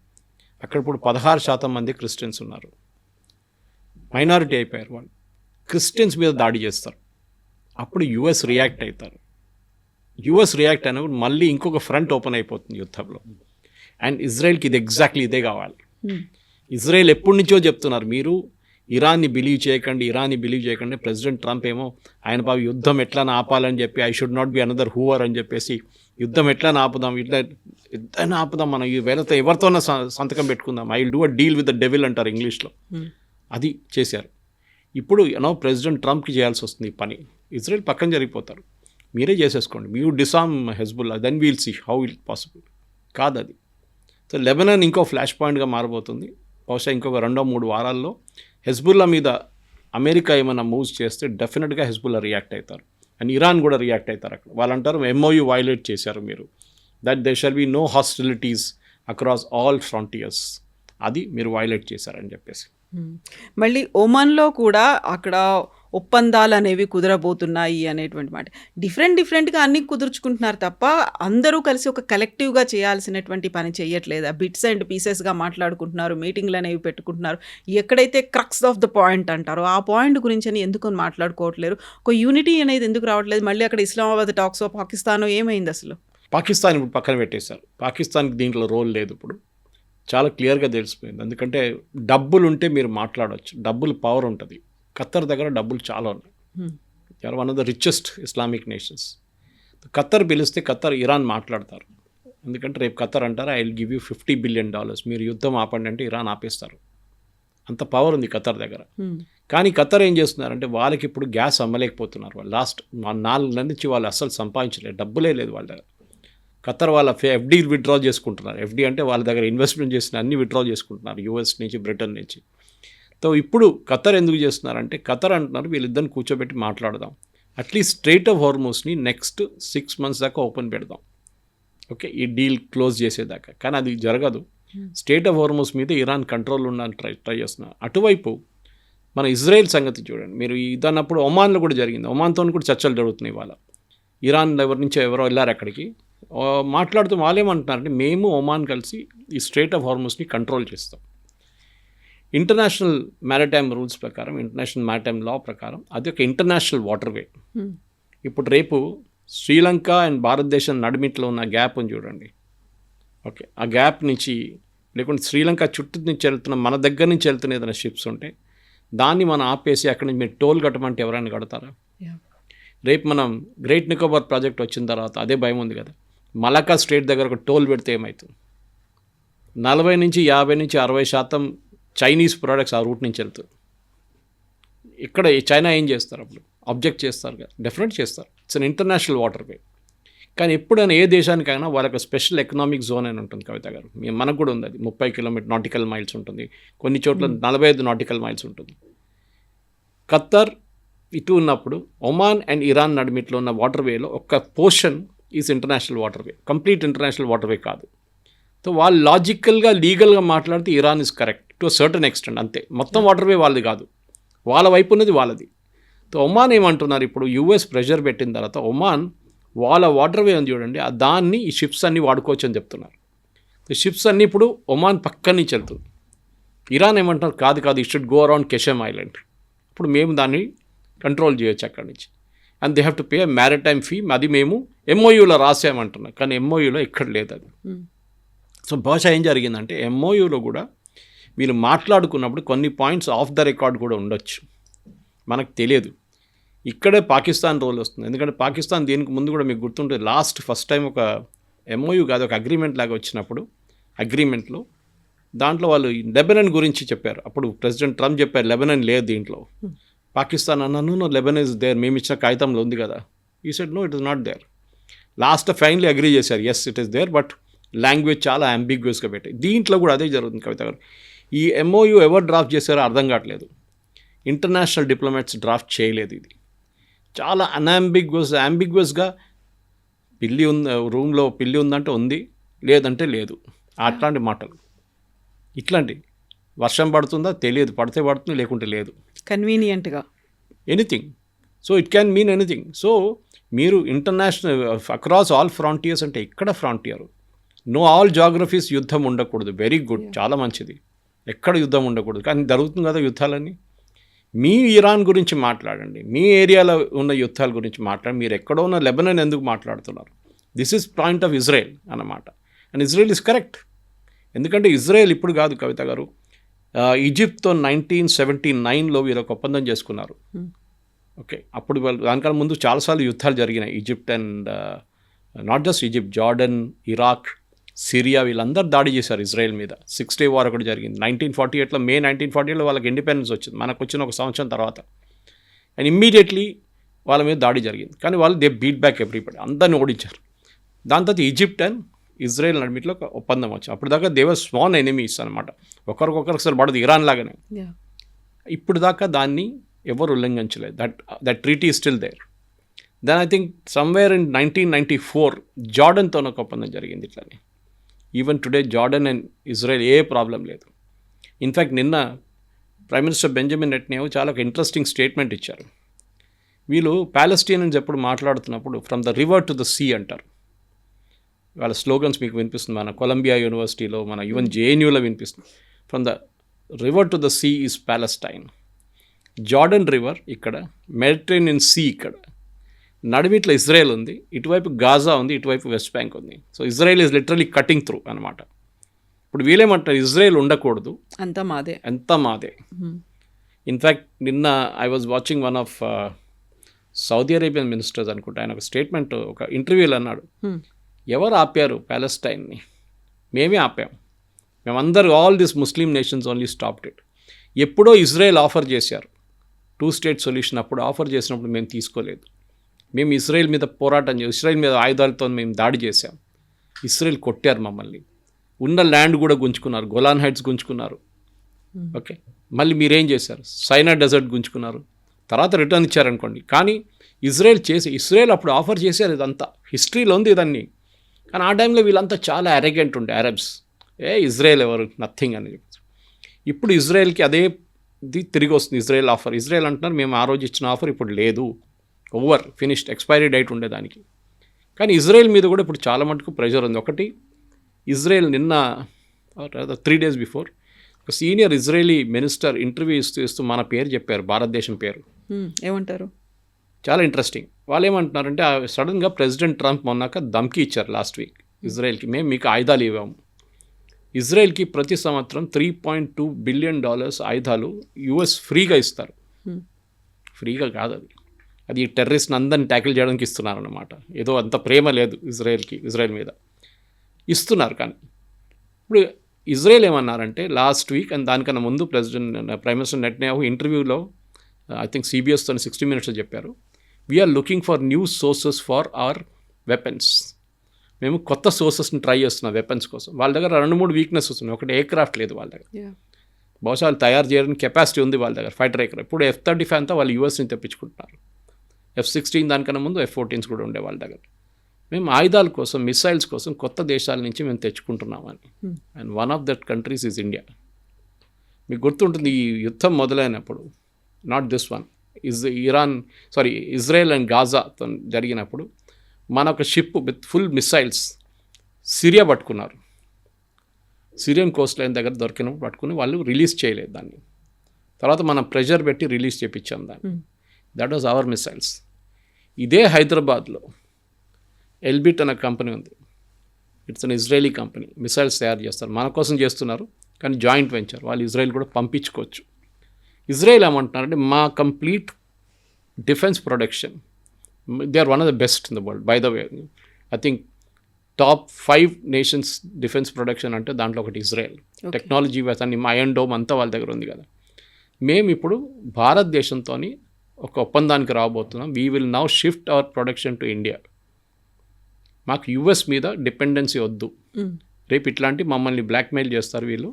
అక్కడ ఇప్పుడు 16% మంది క్రిస్టియన్స్ ఉన్నారు. మైనారిటీ అయిపోయారు వాళ్ళు. క్రిస్టియన్స్ మీద దాడి చేస్తారు. అప్పుడు యుఎస్ రియాక్ట్ అవుతారు. యుఎస్ రియాక్ట్ అయినప్పుడు మళ్ళీ ఇంకొక ఫ్రంట్ ఓపెన్ అయిపోతుంది యుద్ధంలో. అండ్ ఇజ్రాయెల్కి ఇది ఎగ్జాక్ట్లీ ఇదే కావాలి. ఇజ్రాయెల్ ఎప్పటి నుంచో చెప్తున్నారు, మీరు ఇరాన్ని బిలీవ్ చేయకండి. ప్రెసిడెంట్ ట్రంప్ ఏమో ఆయన బాబు యుద్ధం ఎట్లా ఆపాలని చెప్పి, I should not be another Hoover అని చెప్పేసి, యుద్ధం ఎట్లా ఆపుదాం, ఇట్లా ఆపుదాం, మనం ఈ వేళతో ఎవరితోనే సంతకం పెట్టుకుందాం, I will do a deal with the devil అంటారు ఇంగ్లీష్లో. అది చేశారు. ఇప్పుడు ప్రెసిడెంట్ ట్రంప్కి చేయాల్సి వస్తుంది ఈ పని. ఇజ్రాయెల్ పక్కన జరిగిపోతారు, మీరే చేసేసుకోండి, మీరు disarm Hezbollah, then we'll see how it possible. కాదు అది. సో లెబనాన్ ఇంకో ఫ్లాష్ పాయింట్గా మారబోతుంది. బహుశా ఇంకొక 2-3 వారాల్లో హెజ్బుల్లా మీద అమెరికా ఏమైనా మూవ్స్ చేస్తే డెఫినెట్గా హెజ్బుల్లా రియాక్ట్ అవుతారు. అండ్ ఇరాన్ కూడా రియాక్ట్ అవుతారు. అక్కడ వాళ్ళు అంటారు, MOU వైలేట్ చేశారు మీరు, that they shall be no hostilities across all frontiers, అది మీరు వైలేట్ చేశారని చెప్పేసి. మళ్ళీ ఒమన్లో కూడా అక్కడ ఒప్పందాలు అనేవి కుదరబోతున్నాయి అనేటువంటి మాట. డిఫరెంట్గా అన్నీ కుదుర్చుకుంటున్నారు తప్ప అందరూ కలిసి ఒక కలెక్టివ్గా చేయాల్సినటువంటి పని చేయట్లేదా? బిట్స్ అండ్ పీసెస్గా మాట్లాడుకుంటున్నారు, మీటింగ్లు అనేవి పెట్టుకుంటున్నారు. ఎక్కడైతే క్రక్స్ ఆఫ్ ద పాయింట్ అంటారో ఆ పాయింట్ గురించి అని ఎందుకు మాట్లాడుకోవట్లేరు? ఒక యూనిటీ అనేది ఎందుకు రావట్లేదు? మళ్ళీ అక్కడ ఇస్లామాబాద్ టాక్స్, పాకిస్తాన్ ఏమైంది అసలు? పాకిస్తాన్ ఇప్పుడు పక్కన పెట్టేశారు. పాకిస్తాన్కి దీంట్లో రోల్ లేదు. ఇప్పుడు చాలా క్లియర్గా తెలిసిపోయింది. ఎందుకంటే డబ్బులు ఉంటే మీరు మాట్లాడవచ్చు, డబ్బులు పవర్ ఉంటుంది. ఖత్తర్ దగ్గర డబ్బులు చాలా ఉన్నాయి. You are one of the richest Islamic nations. Qatar పిలిస్తే ఖత్తర్ ఇరాన్ మాట్లాడతారు. ఎందుకంటే రేపు ఖత్తర్ అంటారు, I will give you $50 billion, మీరు యుద్ధం ఆపండి అంటే ఇరాన్ ఆపేస్తారు. అంత పవర్ ఉంది ఖత్తర్ దగ్గర. కానీ ఖత్తర్ ఏం చేస్తున్నారంటే వాళ్ళకి ఇప్పుడు గ్యాస్ అమ్మలేకపోతున్నారు. వాళ్ళు లాస్ట్ 4 నెలల నుంచి వాళ్ళు అస్సలు సంపాదించలేదు, డబ్బులే లేదు వాళ్ళ దగ్గర. ఖత్తర్ వాళ్ళ FD విత్డ్రా చేసుకుంటున్నారు. FD అంటే వాళ్ళ దగ్గర ఇన్వెస్ట్మెంట్ చేసిన అన్ని విత్డ్రా చేసుకుంటున్నారు, US నుంచి, బ్రిటన్ నుంచి. సో ఇప్పుడు ఖత్తర్ ఎందుకు చేస్తున్నారంటే, ఖత్తర్ అంటున్నారు వీళ్ళిద్దరిని కూర్చోబెట్టి మాట్లాడదాం, అట్లీస్ట్ స్ట్రైట్ ఆఫ్ హార్మోస్ని నెక్స్ట్ 6 months దాకా ఓపెన్ పెడదాం, ఓకే, ఈ డీల్ క్లోజ్ చేసేదాకా. కానీ అది జరగదు. స్ట్రైట్ ఆఫ్ హార్మోస్ మీద ఇరాన్ కంట్రోల్ ఉండడానికి ట్రై చేస్తున్నారు. అటువైపు మన ఇజ్రాయెల్ సంగతి చూడండి. మీరు ఇదన్నప్పుడు ఒమాన్లో కూడా జరిగింది. ఒమాన్తో కూడా చర్చలు జరుగుతున్నాయి. వాళ్ళ ఇరాన్ ఎవరి నుంచో ఎవరో వెళ్ళారు అక్కడికి, మాట్లాడుతూ వాళ్ళేమంటున్నారంటే, మేము ఒమాన్ కలిసి ఈ స్ట్రైట్ ఆఫ్ హార్మోస్ని కంట్రోల్ చేస్తాం. ఇంటర్నేషనల్ మ్యారిటైమ్ రూల్స్ ప్రకారం, ఇంటర్నేషనల్ మ్యారిటైమ్ లా ప్రకారం అది ఒక ఇంటర్నేషనల్ వాటర్వే. ఇప్పుడు రేపు శ్రీలంక అండ్ భారతదేశం నడిమిట్లో ఉన్న గ్యాప్ అని చూడండి, ఓకే, ఆ గ్యాప్ నుంచి లేకుంటే శ్రీలంక చుట్టూ నుంచి వెళ్తున్న, మన దగ్గర నుంచి వెళ్తున్న ఏదైనా షిప్స్ ఉంటే దాన్ని మనం ఆపేసి అక్కడి నుంచి మీరు టోల్ కట్టమంటే ఎవరైనా కడతారా? రేపు మనం గ్రేట్ నికోబార్ ప్రాజెక్ట్ వచ్చిన తర్వాత అదే భయం ఉంది కదా, మలకా స్ట్రేట్ దగ్గర ఒక టోల్ పెడితే ఏమవుతుంది? 40 నుంచి 50 నుంచి 60% చైనీస్ ప్రోడక్ట్స్ ఆ రూట్ నుంచి వెళ్తాయి. ఇక్కడ చైనా ఏం చేస్తారు? అప్పుడు అబ్జెక్ట్ చేస్తారు కదా, డెఫినెట్ చేస్తారు. It's an international waterway. కానీ ఎప్పుడైనా ఏ దేశానికైనా వాళ్ళకి స్పెషల్ ఎకనామిక్ జోన్ అని ఉంటుంది కవిత గారు. మనకు కూడా ఉంది, అది 30 కిలోమీటర్ నాటికల్ మైల్స్ ఉంటుంది, కొన్ని చోట్ల 45 నాటికల్ మైల్స్ ఉంటుంది. ఖత్తర్ ఇటు ఉన్నప్పుడు ఒమాన్ అండ్ ఇరాన్ నడిమిట్లో ఉన్న వాటర్వేలో ఒక portion is international waterway, complete international waterway కాదు. సో వాళ్ళు లాజికల్గా లీగల్గా మాట్లాడితే Iran is correct to certain extent, అంతే. మొత్తం వాటర్వే వాళ్ళది కాదు, వాళ్ళ వైపు ఉన్నది వాళ్ళది. సో ఒమాన్ ఏమంటున్నారు, ఇప్పుడు US ప్రెషర్ పెట్టిన తర్వాత ఒమాన్ వాళ్ళ వాటర్వే అని చూడండి, దాన్ని ఈ షిప్స్ అన్నీ వాడుకోవచ్చు అని చెప్తున్నారు. సో షిప్స్ అన్నీ ఇప్పుడు ఒమాన్ పక్క నుంచి వెళ్తుంది. ఇరాన్ ఏమంటున్నారు, కాదు it should go around Qeshm island, ఇప్పుడు మేము దాన్ని కంట్రోల్ చేయొచ్చు అక్కడి నుంచి, and they have to pay maritime fee. అది మేము MOUలో రాసామంటున్నాం, కానీ MOUలో ఇక్కడ లేదు అది. సో బహుశా ఏం జరిగిందంటే MOUలో కూడా వీళ్ళు మాట్లాడుకున్నప్పుడు కొన్ని పాయింట్స్ ఆఫ్ ద రికార్డ్ కూడా ఉండొచ్చు, మనకు తెలియదు. ఇక్కడే పాకిస్తాన్ రోల్ వస్తుంది. ఎందుకంటే పాకిస్తాన్ దీనికి ముందు కూడా మీకు గుర్తుంటుంది, ఫస్ట్ టైం ఒక MOU కాదు, ఒక అగ్రిమెంట్ లాగా వచ్చినప్పుడు, అగ్రిమెంట్లో దాంట్లో వాళ్ళు లెబనాన్ గురించి చెప్పారు. అప్పుడు ప్రెసిడెంట్ ట్రంప్ చెప్పారు లెబనాన్ లేదు దీంట్లో. పాకిస్తాన్ అన్నాను లెబనాన్ ఇస్ దేర్, మేము ఇచ్చిన కాగితంలో ఉంది కదా. ఈ said no, it is not there. Last finally agree చేశారు, yes it is there, but language చాలా అంబిగ్యూస్గా పెట్టాయి. దీంట్లో కూడా అదే జరుగుతుంది కవిత గారు. ఈ MOU ఎవరు డ్రాఫ్ట్ చేశారో అర్థం కావట్లేదు. ఇంటర్నేషనల్ డిప్లొమాట్స్ డ్రాఫ్ట్ చేయలేదు. ఇది చాలా అంబిగ్వస్గా పిల్లి ఉంది, రూమ్లో పిల్లి ఉందంటే ఉంది, లేదంటే లేదు, అట్లాంటి మాటలు. ఇట్లాంటి వర్షం పడుతుందా తెలియదు, పడితే పడుతుంది లేకుంటే లేదు, కన్వీనియంట్గా anything. So it can mean anything. So మీరు ఇంటర్నేషనల్ అక్రాస్ ఆల్ ఫ్రాంటియర్స్ అంటే ఎక్కడ ఫ్రాంటియర్, నో ఆల్ జాగ్రఫీస్ యుద్ధం ఉండకూడదు, వెరీ గుడ్, చాలా మంచిది, ఎక్కడ యుద్ధం ఉండకూడదు. కానీ జరుగుతుంది కదా యుద్ధాలన్నీ. మీ ఇరాన్ గురించి మాట్లాడండి, మీ ఏరియాలో ఉన్న యుద్ధాల గురించి మాట్లాడండి. మీరు ఎక్కడో ఉన్న లెబనాన్ ఎందుకు మాట్లాడుతున్నారు? This is point of Israel అన్నమాట. And Israel is correct. ఎందుకంటే ఇజ్రాయెల్ ఇప్పుడు కాదు కవిత గారు, ఈజిప్ట్తో 1979లో వీరు ఒక ఒప్పందం చేసుకున్నారు. ఓకే, అప్పుడు వాళ్ళు దానికన్నా ముందు చాలాసార్లు యుద్ధాలు జరిగినాయి. Egypt and not just Egypt, Jordan, Iraq, Syria వీళ్ళందరూ దాడి చేశారు ఇజ్రాయెల్ మీద. 6 Day వార్ ఒకటి జరిగింది 1948లో. మే 1948లో వాళ్ళకి ఇండిపెండెన్స్ వచ్చింది, మనకు వచ్చిన ఒక సంవత్సరం తర్వాత. అండ్ ఇమ్మీడియట్లీ వాళ్ళ మీద దాడి జరిగింది. కానీ వాళ్ళు దే బీట్ బ్యాక్ ఎవ్రీబడి, అందరిని ఓడించారు. దాని తర్వాత ఈజిప్ట్ అండ్ ఇజ్రాయెల్ నడిమిట్లో ఒక ఒప్పందం వచ్చింది. అప్పుడు దాకా దేవర్ స్వాన్ ఎనిమీస్ అనమాట, ఒకరికొకరికి అసలు పడదు, ఇరాన్ లాగానే. ఇప్పుడు దాకా దాన్ని ఎవరు ఉల్లంఘించలేదు. That treaty is still there. Then I think somewhere in 1994 జార్డన్తో ఒక ఒప్పందం జరిగింది ఇట్లానే. Even today Jordan and Israel ఏ ప్రాబ్లం లేదు. ఇన్ఫ్యాక్ట్ నిన్న ప్రైమ్ మినిస్టర్ బెంజమిన్ నెటన్యాహు చాలా ఒక ఇంట్రెస్టింగ్ స్టేట్మెంట్ ఇచ్చారు. వీళ్ళు ప్యాలెస్టీనియన్స్ ఎప్పుడు మాట్లాడుతున్నప్పుడు from the river to the sea అంటారు. వాళ్ళ స్లోగన్స్ మీకు వినిపిస్తుంది, మన కొలంబియా యూనివర్సిటీలో, మన ఈవెన్ జేఎన్యూలో వినిపిస్తుంది. From the river to the sea is Palestine. Jordan river ఇక్కడ, మెడిటరేనియన్ సీ ఇక్కడ, నడిమిట్లో ఇజ్రాయెల్ ఉంది, ఇటువైపు గాజా ఉంది, ఇటువైపు వెస్ట్ బ్యాంక్ ఉంది. So Israel is literally cutting through అనమాట. ఇప్పుడు వీళ్ళేమంటారు, ఇజ్రాయెల్ ఉండకూడదు, అంతా మాదే, అంతా మాదే. ఇన్ఫ్యాక్ట్ నిన్న I was watching one of Saudi Arabian ministers అనుకుంటా, ఆయన ఒక స్టేట్మెంట్ ఒక ఇంటర్వ్యూలో అన్నాడు, ఎవరు ఆపారు ప్యాలెస్టైన్ని? మేమే ఆపాం, మేమందరూ, all this Muslim nations only stopped it. ఎప్పుడో ఇజ్రాయెల్ ఆఫర్ చేశారు 2 State సొల్యూషన్, అప్పుడు ఆఫర్ చేసినప్పుడు మేము తీసుకోలేదు. మేము ఇజ్రాయెల్ మీద పోరాటం చేసి, ఇజ్రాయెల్ మీద ఆయుధాలతో మేము దాడి చేశాం, ఇజ్రాయెల్ కొట్టారు మమ్మల్ని, ఉన్న ల్యాండ్ కూడా గుంజుకున్నారు, గోలాన్ హైట్స్ గుంజుకున్నారు. ఓకే, మళ్ళీ మీరేం చేశారు, సైనార్ డెజర్ట్ గుంజుకున్నారు, తర్వాత రిటర్న్ ఇచ్చారనుకోండి. కానీ ఇజ్రాయెల్ అప్పుడు ఆఫర్ చేశారు, ఇదంతా హిస్టరీలో ఉంది ఇదన్నీ. కానీ ఆ టైంలో వీళ్ళంతా చాలా అరెగెంట్ ఉండే అరబ్స్, ఇజ్రాయెల్ ఎవరు, నథింగ్ అని చెప్పి. ఇప్పుడు ఇజ్రాయెల్కి అదే ఇది తిరిగి వస్తుంది, ఇజ్రాయెల్ ఆఫర్. ఇజ్రాయెల్ అంటున్నారు మేము ఆ రోజు ఇచ్చిన ఆఫర్ ఇప్పుడు లేదు, ఓవర్, ఫినిష్డ్, ఎక్స్పైరీ డేట్ ఉండేదానికి. కానీ ఇజ్రాయెల్ మీద కూడా ఇప్పుడు చాలా మటుకు ప్రెషర్ ఉంది. ఒకటి, ఇజ్రాయెల్ నిన్న 3 days బిఫోర్ ఒక సీనియర్ ఇజ్రాయలీ మినిస్టర్ ఇంటర్వ్యూ ఇస్తూ మన పేరు చెప్పారు, భారతదేశం పేరు. ఏమంటారు? చాలా ఇంట్రెస్టింగ్. వాళ్ళు ఏమంటున్నారంటే సడన్గా ప్రెసిడెంట్ ట్రంప్ మొన్నాక ధమ్కి ఇచ్చారు లాస్ట్ వీక్ ఇజ్రాయెల్కి, మేము మీకు ఆయుధాలు ఇవ్వాము. ఇజ్రాయెల్కి ప్రతి సంవత్సరం $3.2 billion ఆయుధాలు యుఎస్ ఫ్రీగా ఇస్తారు. ఫ్రీగా కాదు, అది టెర్రరిస్ట్ని అందరిని ట్యాకిల్ చేయడానికి ఇస్తున్నారు అన్నమాట. ఏదో అంత ప్రేమ లేదు ఇజ్రాయెల్ మీద ఇస్తున్నారు. కానీ ఇప్పుడు ఇజ్రాయెల్ ఏమన్నారంటే లాస్ట్ వీక్ అండ్ దానికన్నా ముందు ప్రైమ్ మినిస్టర్ నెటన్యాహు ఇంటర్వ్యూలో ఐ థింక్ CBSతో 60 Minutes చెప్పారు, we are looking for new sources for our weapons. మేము కొత్త సోర్సెస్ని ట్రై చేస్తున్నాం వెపన్స్ కోసం. వాళ్ళ దగ్గర 2-3 వీక్నెసెస్ ఉన్నాయి. ఒకటి ఎయిర్క్రాఫ్ట్ లేదు వాళ్ళ దగ్గర, బహుశా వాళ్ళు తయారు చేయడానికి కెపాసిటీ ఉంది వాళ్ళ దగ్గర, ఫైటర్ ఎయిర్క్రాఫ్ట్. ఇప్పుడు F-35 అంతా వాళ్ళు యూఎస్ని తెప్పించుకుంటున్నారు. F-16 దానికన్నా ముందు F-14s కూడా ఉండే వాళ్ళ దగ్గర. మేము ఆయుధాల కోసం, మిసైల్స్ కోసం కొత్త దేశాల నుంచి మేము తెచ్చుకుంటున్నామని. And one of that countries is India. మీకు గుర్తుంటుంది, ఈ యుద్ధం మొదలైనప్పుడు, not this one, Israel and గాజాతో జరిగినప్పుడు మన ఒక ship with full missiles Syria పట్టుకున్నారు. సిరియన్ కోస్ట్ లైన్ దగ్గర దొరికినప్పుడు పట్టుకుని వాళ్ళు రిలీజ్ చేయలేదు దాన్ని. తర్వాత మనం ప్రెషర్ పెట్టి రిలీజ్ చేయించాం దాన్ని. That was our missiles. ఇదే హైదరాబాద్లో ఎల్బిట్ అనే కంపెనీ ఉంది, it's an Israeli company, missiles తయారు చేస్తారు, మన కోసం చేస్తున్నారు. కానీ జాయింట్ వెంచర్, వాళ్ళు ఇజ్రాయెల్ కూడా పంపించుకోవచ్చు. ఇజ్రాయెల్ ఏమంటున్నారంటే మా complete defence production, they are one of the best in the world by the way. I think top 5 nations defence production అంటే దాంట్లో ఒకటి ఇజ్రాయెల్. టెక్నాలజీ అన్ని ఐరన్ డోమ్ అంతా వాళ్ళ దగ్గర ఉంది కదా. మేము ఇప్పుడు భారతదేశంతో ఒక ఒప్పందానికి రాబోతున్నాం. We will now shift our production to India. మాకు యుఎస్ మీద డిపెండెన్సీ వద్దు, రేపు ఇట్లాంటి మమ్మల్ని బ్లాక్మెయిల్ చేస్తారు వీళ్ళు,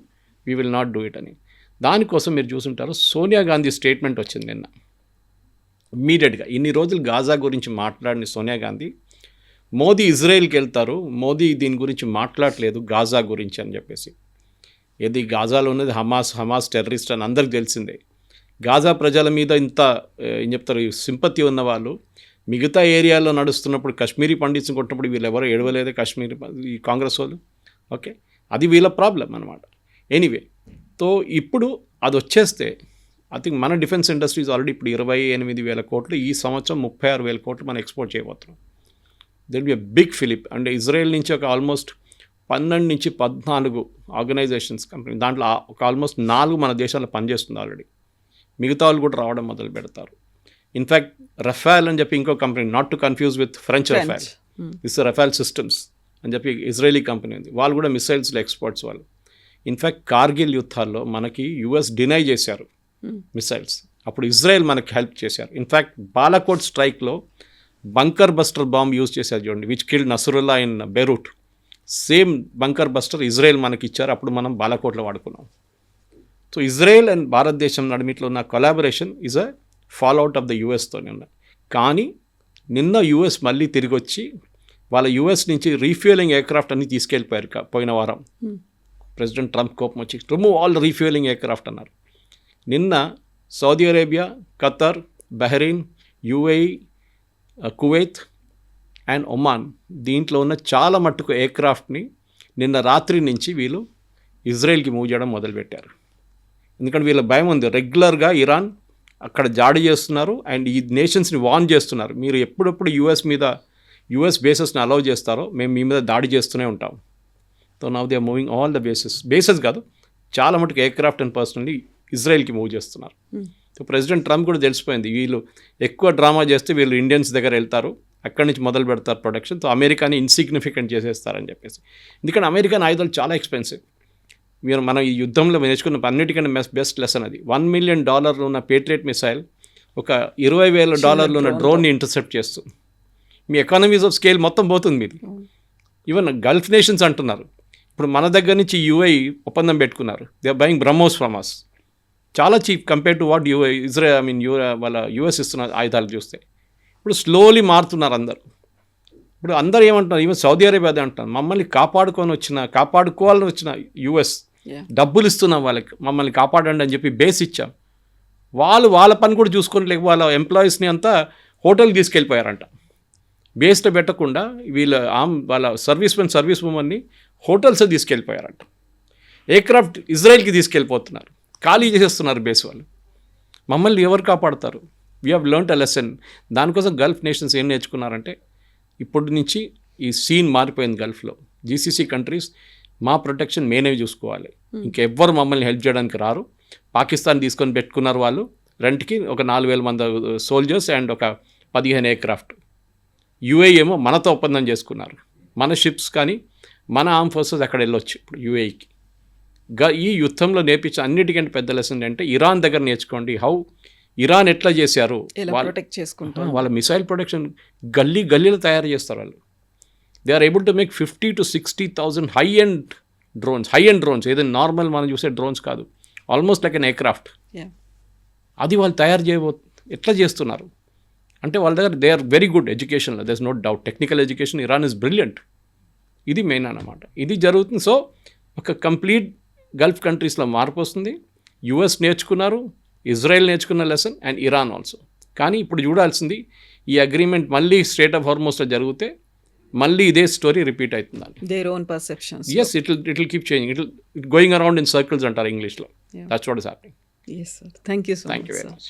we will not do it అని. దానికోసం మీరు చూసుంటారు సోనియా గాంధీ స్టేట్మెంట్ వచ్చింది నిన్న. ఇమ్మీడియట్గా ఇన్ని రోజులు గాజా గురించి మాట్లాడిన సోనియా గాంధీ మోదీ ఇజ్రాయెల్కి వెళ్తారు, మోదీ దీని గురించి మాట్లాడలేదు గాజా గురించి అని చెప్పేసి. ఏది గాజాలో ఉన్నది హమాస్ టెర్రరిస్ట్ అని అందరికి తెలిసిందే. గాజా ప్రజల మీద ఇంత ఏం చెప్తారు సింపతి ఉన్న వాళ్ళు మిగతా ఏరియాలో నడుస్తున్నప్పుడు కాశ్మీరీ పండిట్స్ని కొట్టినప్పుడు వీళ్ళు ఎవరు ఏడవలేదే ఈ కాంగ్రెస్ వాళ్ళు. ఓకే, అది వీళ్ళ ప్రాబ్లం అనమాట. ఎనీవే, తో ఇప్పుడు అది వచ్చేస్తే ఐ థింక్ మన డిఫెన్స్ ఇండస్ట్రీస్ ఆల్రెడీ ఇప్పుడు 28,000 కోట్లు, ఈ సంవత్సరం 36,000 కోట్లు మనం ఎక్స్పోర్ట్ చేయబోతున్నాం. There be a big fillip. అంటే ఇజ్రాయెల్ నుంచి ఒక ఆల్మోస్ట్ 12 నుంచి 14 ఆర్గనైజేషన్స్ కంపెనీ, దాంట్లో ఒక ఆల్మోస్ట్ 4 మన దేశాల్లో పనిచేస్తుంది ఆల్రెడీ. మిగతా వాళ్ళు కూడా రావడం మొదలు పెడతారు. ఇన్ఫ్యాక్ట్ రఫాల్ అని చెప్పి ఇంకో company, not to confuse with French Rafale, this Rafael systems అని చెప్పి ఇజ్రాయలీ కంపెనీ ఉంది. వాళ్ళు కూడా మిసైల్స్లో ఎక్స్పోర్ట్స్ వాళ్ళు. ఇన్ఫ్యాక్ట్ కార్గిల్ యుద్ధాల్లో మనకి యుఎస్ డినై చేశారు మిసైల్స్, అప్పుడు ఇజ్రాయెల్ మనకి హెల్ప్ చేశారు. ఇన్ఫ్యాక్ట్ బాలాకోట్ స్ట్రైక్లో బంకర్ బస్టర్ బాంబ్ యూజ్ చేశారు చూడండి, which killed Nasrallah in Beirut. Same bunker buster Israel మనకి ఇచ్చారు, అప్పుడు మనం బాలాకోట్లో వాడుకున్నాం. సో ఇజ్రాయెల్ అండ్ భారతదేశం నడిమిట్లో ఉన్న collaboration is a fallout of the యుఎస్తోనే ఉన్నాయి. కానీ నిన్న యుఎస్ మళ్ళీ తిరిగి వచ్చి వాళ్ళ యుఎస్ నుంచి రీఫ్యూయలింగ్ ఎయిర్క్రాఫ్ట్ అన్ని తీసుకెళ్ళిపోయారు పోయిన వారం. ప్రెసిడెంట్ ట్రంప్ కోపం వచ్చి రిమూవ్ ఆల్ రీఫ్యూయలింగ్ ఎయిర్క్రాఫ్ట్ అన్నారు. నిన్న Saudi Arabia, Qatar, Bahrain, UAE, Kuwait and Oman, దీంట్లో ఉన్న చాలా మట్టుకు ఎయిర్క్రాఫ్ట్ని నిన్న రాత్రి నుంచి వీళ్ళు ఇజ్రాయెల్కి మూవ్ చేయడం మొదలుపెట్టారు. ఎందుకంటే వీళ్ళ భయం ఉంది, రెగ్యులర్గా ఇరాన్ అక్కడ జాడి చేస్తున్నారు అండ్ ఈ నేషన్స్ని వార్న్ చేస్తున్నారు, మీరు ఎప్పుడప్పుడు యుఎస్ బేసెస్ని అలౌ చేస్తారో మేము మీ మీద దాడి చేస్తూనే ఉంటాం. So now they are moving all the bases కాదు, చాలా మటుకు ఎయిర్క్రాఫ్ట్ అండ్ పర్సనల్లీ ఇజ్రాయెల్కి మూవ్ చేస్తున్నారు. సో ప్రెసిడెంట్ ట్రంప్ కూడా తెలిసిపోయింది, వీళ్ళు ఎక్కువ డ్రామా చేస్తే వీళ్ళు ఇండియన్స్ దగ్గర వెళ్తారు, అక్కడి నుంచి మొదలు పెడతారు ప్రొడక్షన్. సో అమెరికాని ఇన్సిగ్నిఫికెంట్ చేసేస్తారని చెప్పేసి. ఎందుకంటే అమెరికన్ ఆయుధాలు చాలా ఎక్స్పెన్సివ్. మనం ఈ యుద్ధంలో నేర్చుకున్న అన్నిటికంటే బెస్ట్ లెసన్ అది. $1 million ఉన్న పేట్రియట్ మిసైల్ ఒక $20,000 ఉన్న డ్రోన్ని ఇంటర్సెప్ట్ చేస్తుంది. మీ ఎకానమీస్ ఆఫ్ స్కేల్ మొత్తం పోతుంది మీది. ఈవెన్ గల్ఫ్ నేషన్స్ అంటున్నారు, ఇప్పుడు మన దగ్గర నుంచి యుఏఈ ఒప్పందం పెట్టుకున్నారు, they are buying BrahMos from us, చాలా చీప్ కంపేర్ టు వాట్ వాళ్ళ యుఎస్ ఇస్తున్న ఆయుధాలు చూస్తే. ఇప్పుడు స్లోలీ మారుతున్నారు అందరు. ఇప్పుడు అందరు ఏమంటున్నారు, ఈవెన్ సౌదీ అరేబియా అదే అంటున్నారు, మమ్మల్ని కాపాడుకోవాలని వచ్చిన యుఎస్ డబ్బులు ఇస్తున్నాం వాళ్ళకి, మమ్మల్ని కాపాడండి అని చెప్పి బేస్ ఇచ్చాం. వాళ్ళ పని కూడా చూసుకోవట్లేక వాళ్ళ ఎంప్లాయీస్ని అంతా హోటల్కి తీసుకెళ్ళిపోయారంట. బేస్లో పెట్టకుండా వాళ్ళ సర్వీస్ ఉమెన్ని హోటల్స్ తీసుకెళ్ళిపోయారంట. ఎయిర్క్రాఫ్ట్ ఇజ్రాయెల్కి తీసుకెళ్ళిపోతున్నారు, ఖాళీ చేసేస్తున్నారు బేస్ వాళ్ళు. మమ్మల్ని ఎవరు కాపాడుతారు? We have learned a lesson. దానికోసం గల్ఫ్ నేషన్స్ ఏం నేర్చుకున్నారంటే, ఇప్పటి నుంచి ఈ సీన్ మారిపోయింది గల్ఫ్లో. జీసీసీ కంట్రీస్ మా ప్రొటెక్షన్ మేమే చూసుకోవాలి, ఇంకెవ్వరు మమ్మల్ని హెల్ప్ చేయడానికి రారు. పాకిస్తాన్ తీసుకొని పెట్టుకున్నారు వాళ్ళు రెంట్కి ఒక 4,000 మంది సోల్జర్స్ అండ్ ఒక 15 ఎయిర్క్రాఫ్ట్. యుఏఈ ఏమో మనతో ఒప్పందం చేసుకున్నారు, మన షిప్స్ కానీ మన ఆర్మ్ ఫోర్సెస్ అక్కడ వెళ్ళొచ్చు ఇప్పుడు యుఏఈకి. ఈ యుద్ధంలో నేర్పించిన అన్నిటికంటే పెద్ద లెసన్ అంటే ఇరాన్ దగ్గర నేర్చుకోండి. ఇరాన్ ఎట్లా చేశారు, ప్రొటెక్ట్ చేసుకుంటారు, వాళ్ళ మిసైల్ ప్రొటెక్షన్ గల్లీలో తయారు చేస్తారు వాళ్ళు. They are able to make 50,000 to 60,000 high end drones, ఏదైనా నార్మల్ మనం చూసే డ్రోన్స్ కాదు, ఆల్మోస్ట్ లైక్ ఎన్ ఎయిర్క్రాఫ్ట్. అది వాళ్ళు తయారు ఎట్లా చేస్తున్నారు అంటే వాళ్ళ దగ్గర దే ఆర్ వెరీ గుడ్ ఎడ్యుకేషన్లో, there is no doubt. Technical education Iran is brilliant. ఇది మెయిన్ అన్నమాట, ఇది జరుగుతుంది. సో ఒక కంప్లీట్ గల్ఫ్ కంట్రీస్లో మార్పు వస్తుంది. యుఎస్ నేర్చుకున్నారు, ఇజ్రాయెల్ నేర్చుకున్న లెసన్ అండ్ ఇరాన్ ఆల్సో. కానీ ఇప్పుడు చూడాల్సింది, ఈ అగ్రిమెంట్ మళ్ళీ స్ట్రేట్ ఆఫ్ హార్మోస్లో జరిగితే మళ్ళీ ఇదే స్టోరీ రిపీట్ అవుతుందండి. Their own perceptions. Yes, it will keep changing. It going around in circles అంటారు ఇంగ్లీష్లో. That's what is happening. Yes, sir. Thank you so much. Thank you very much.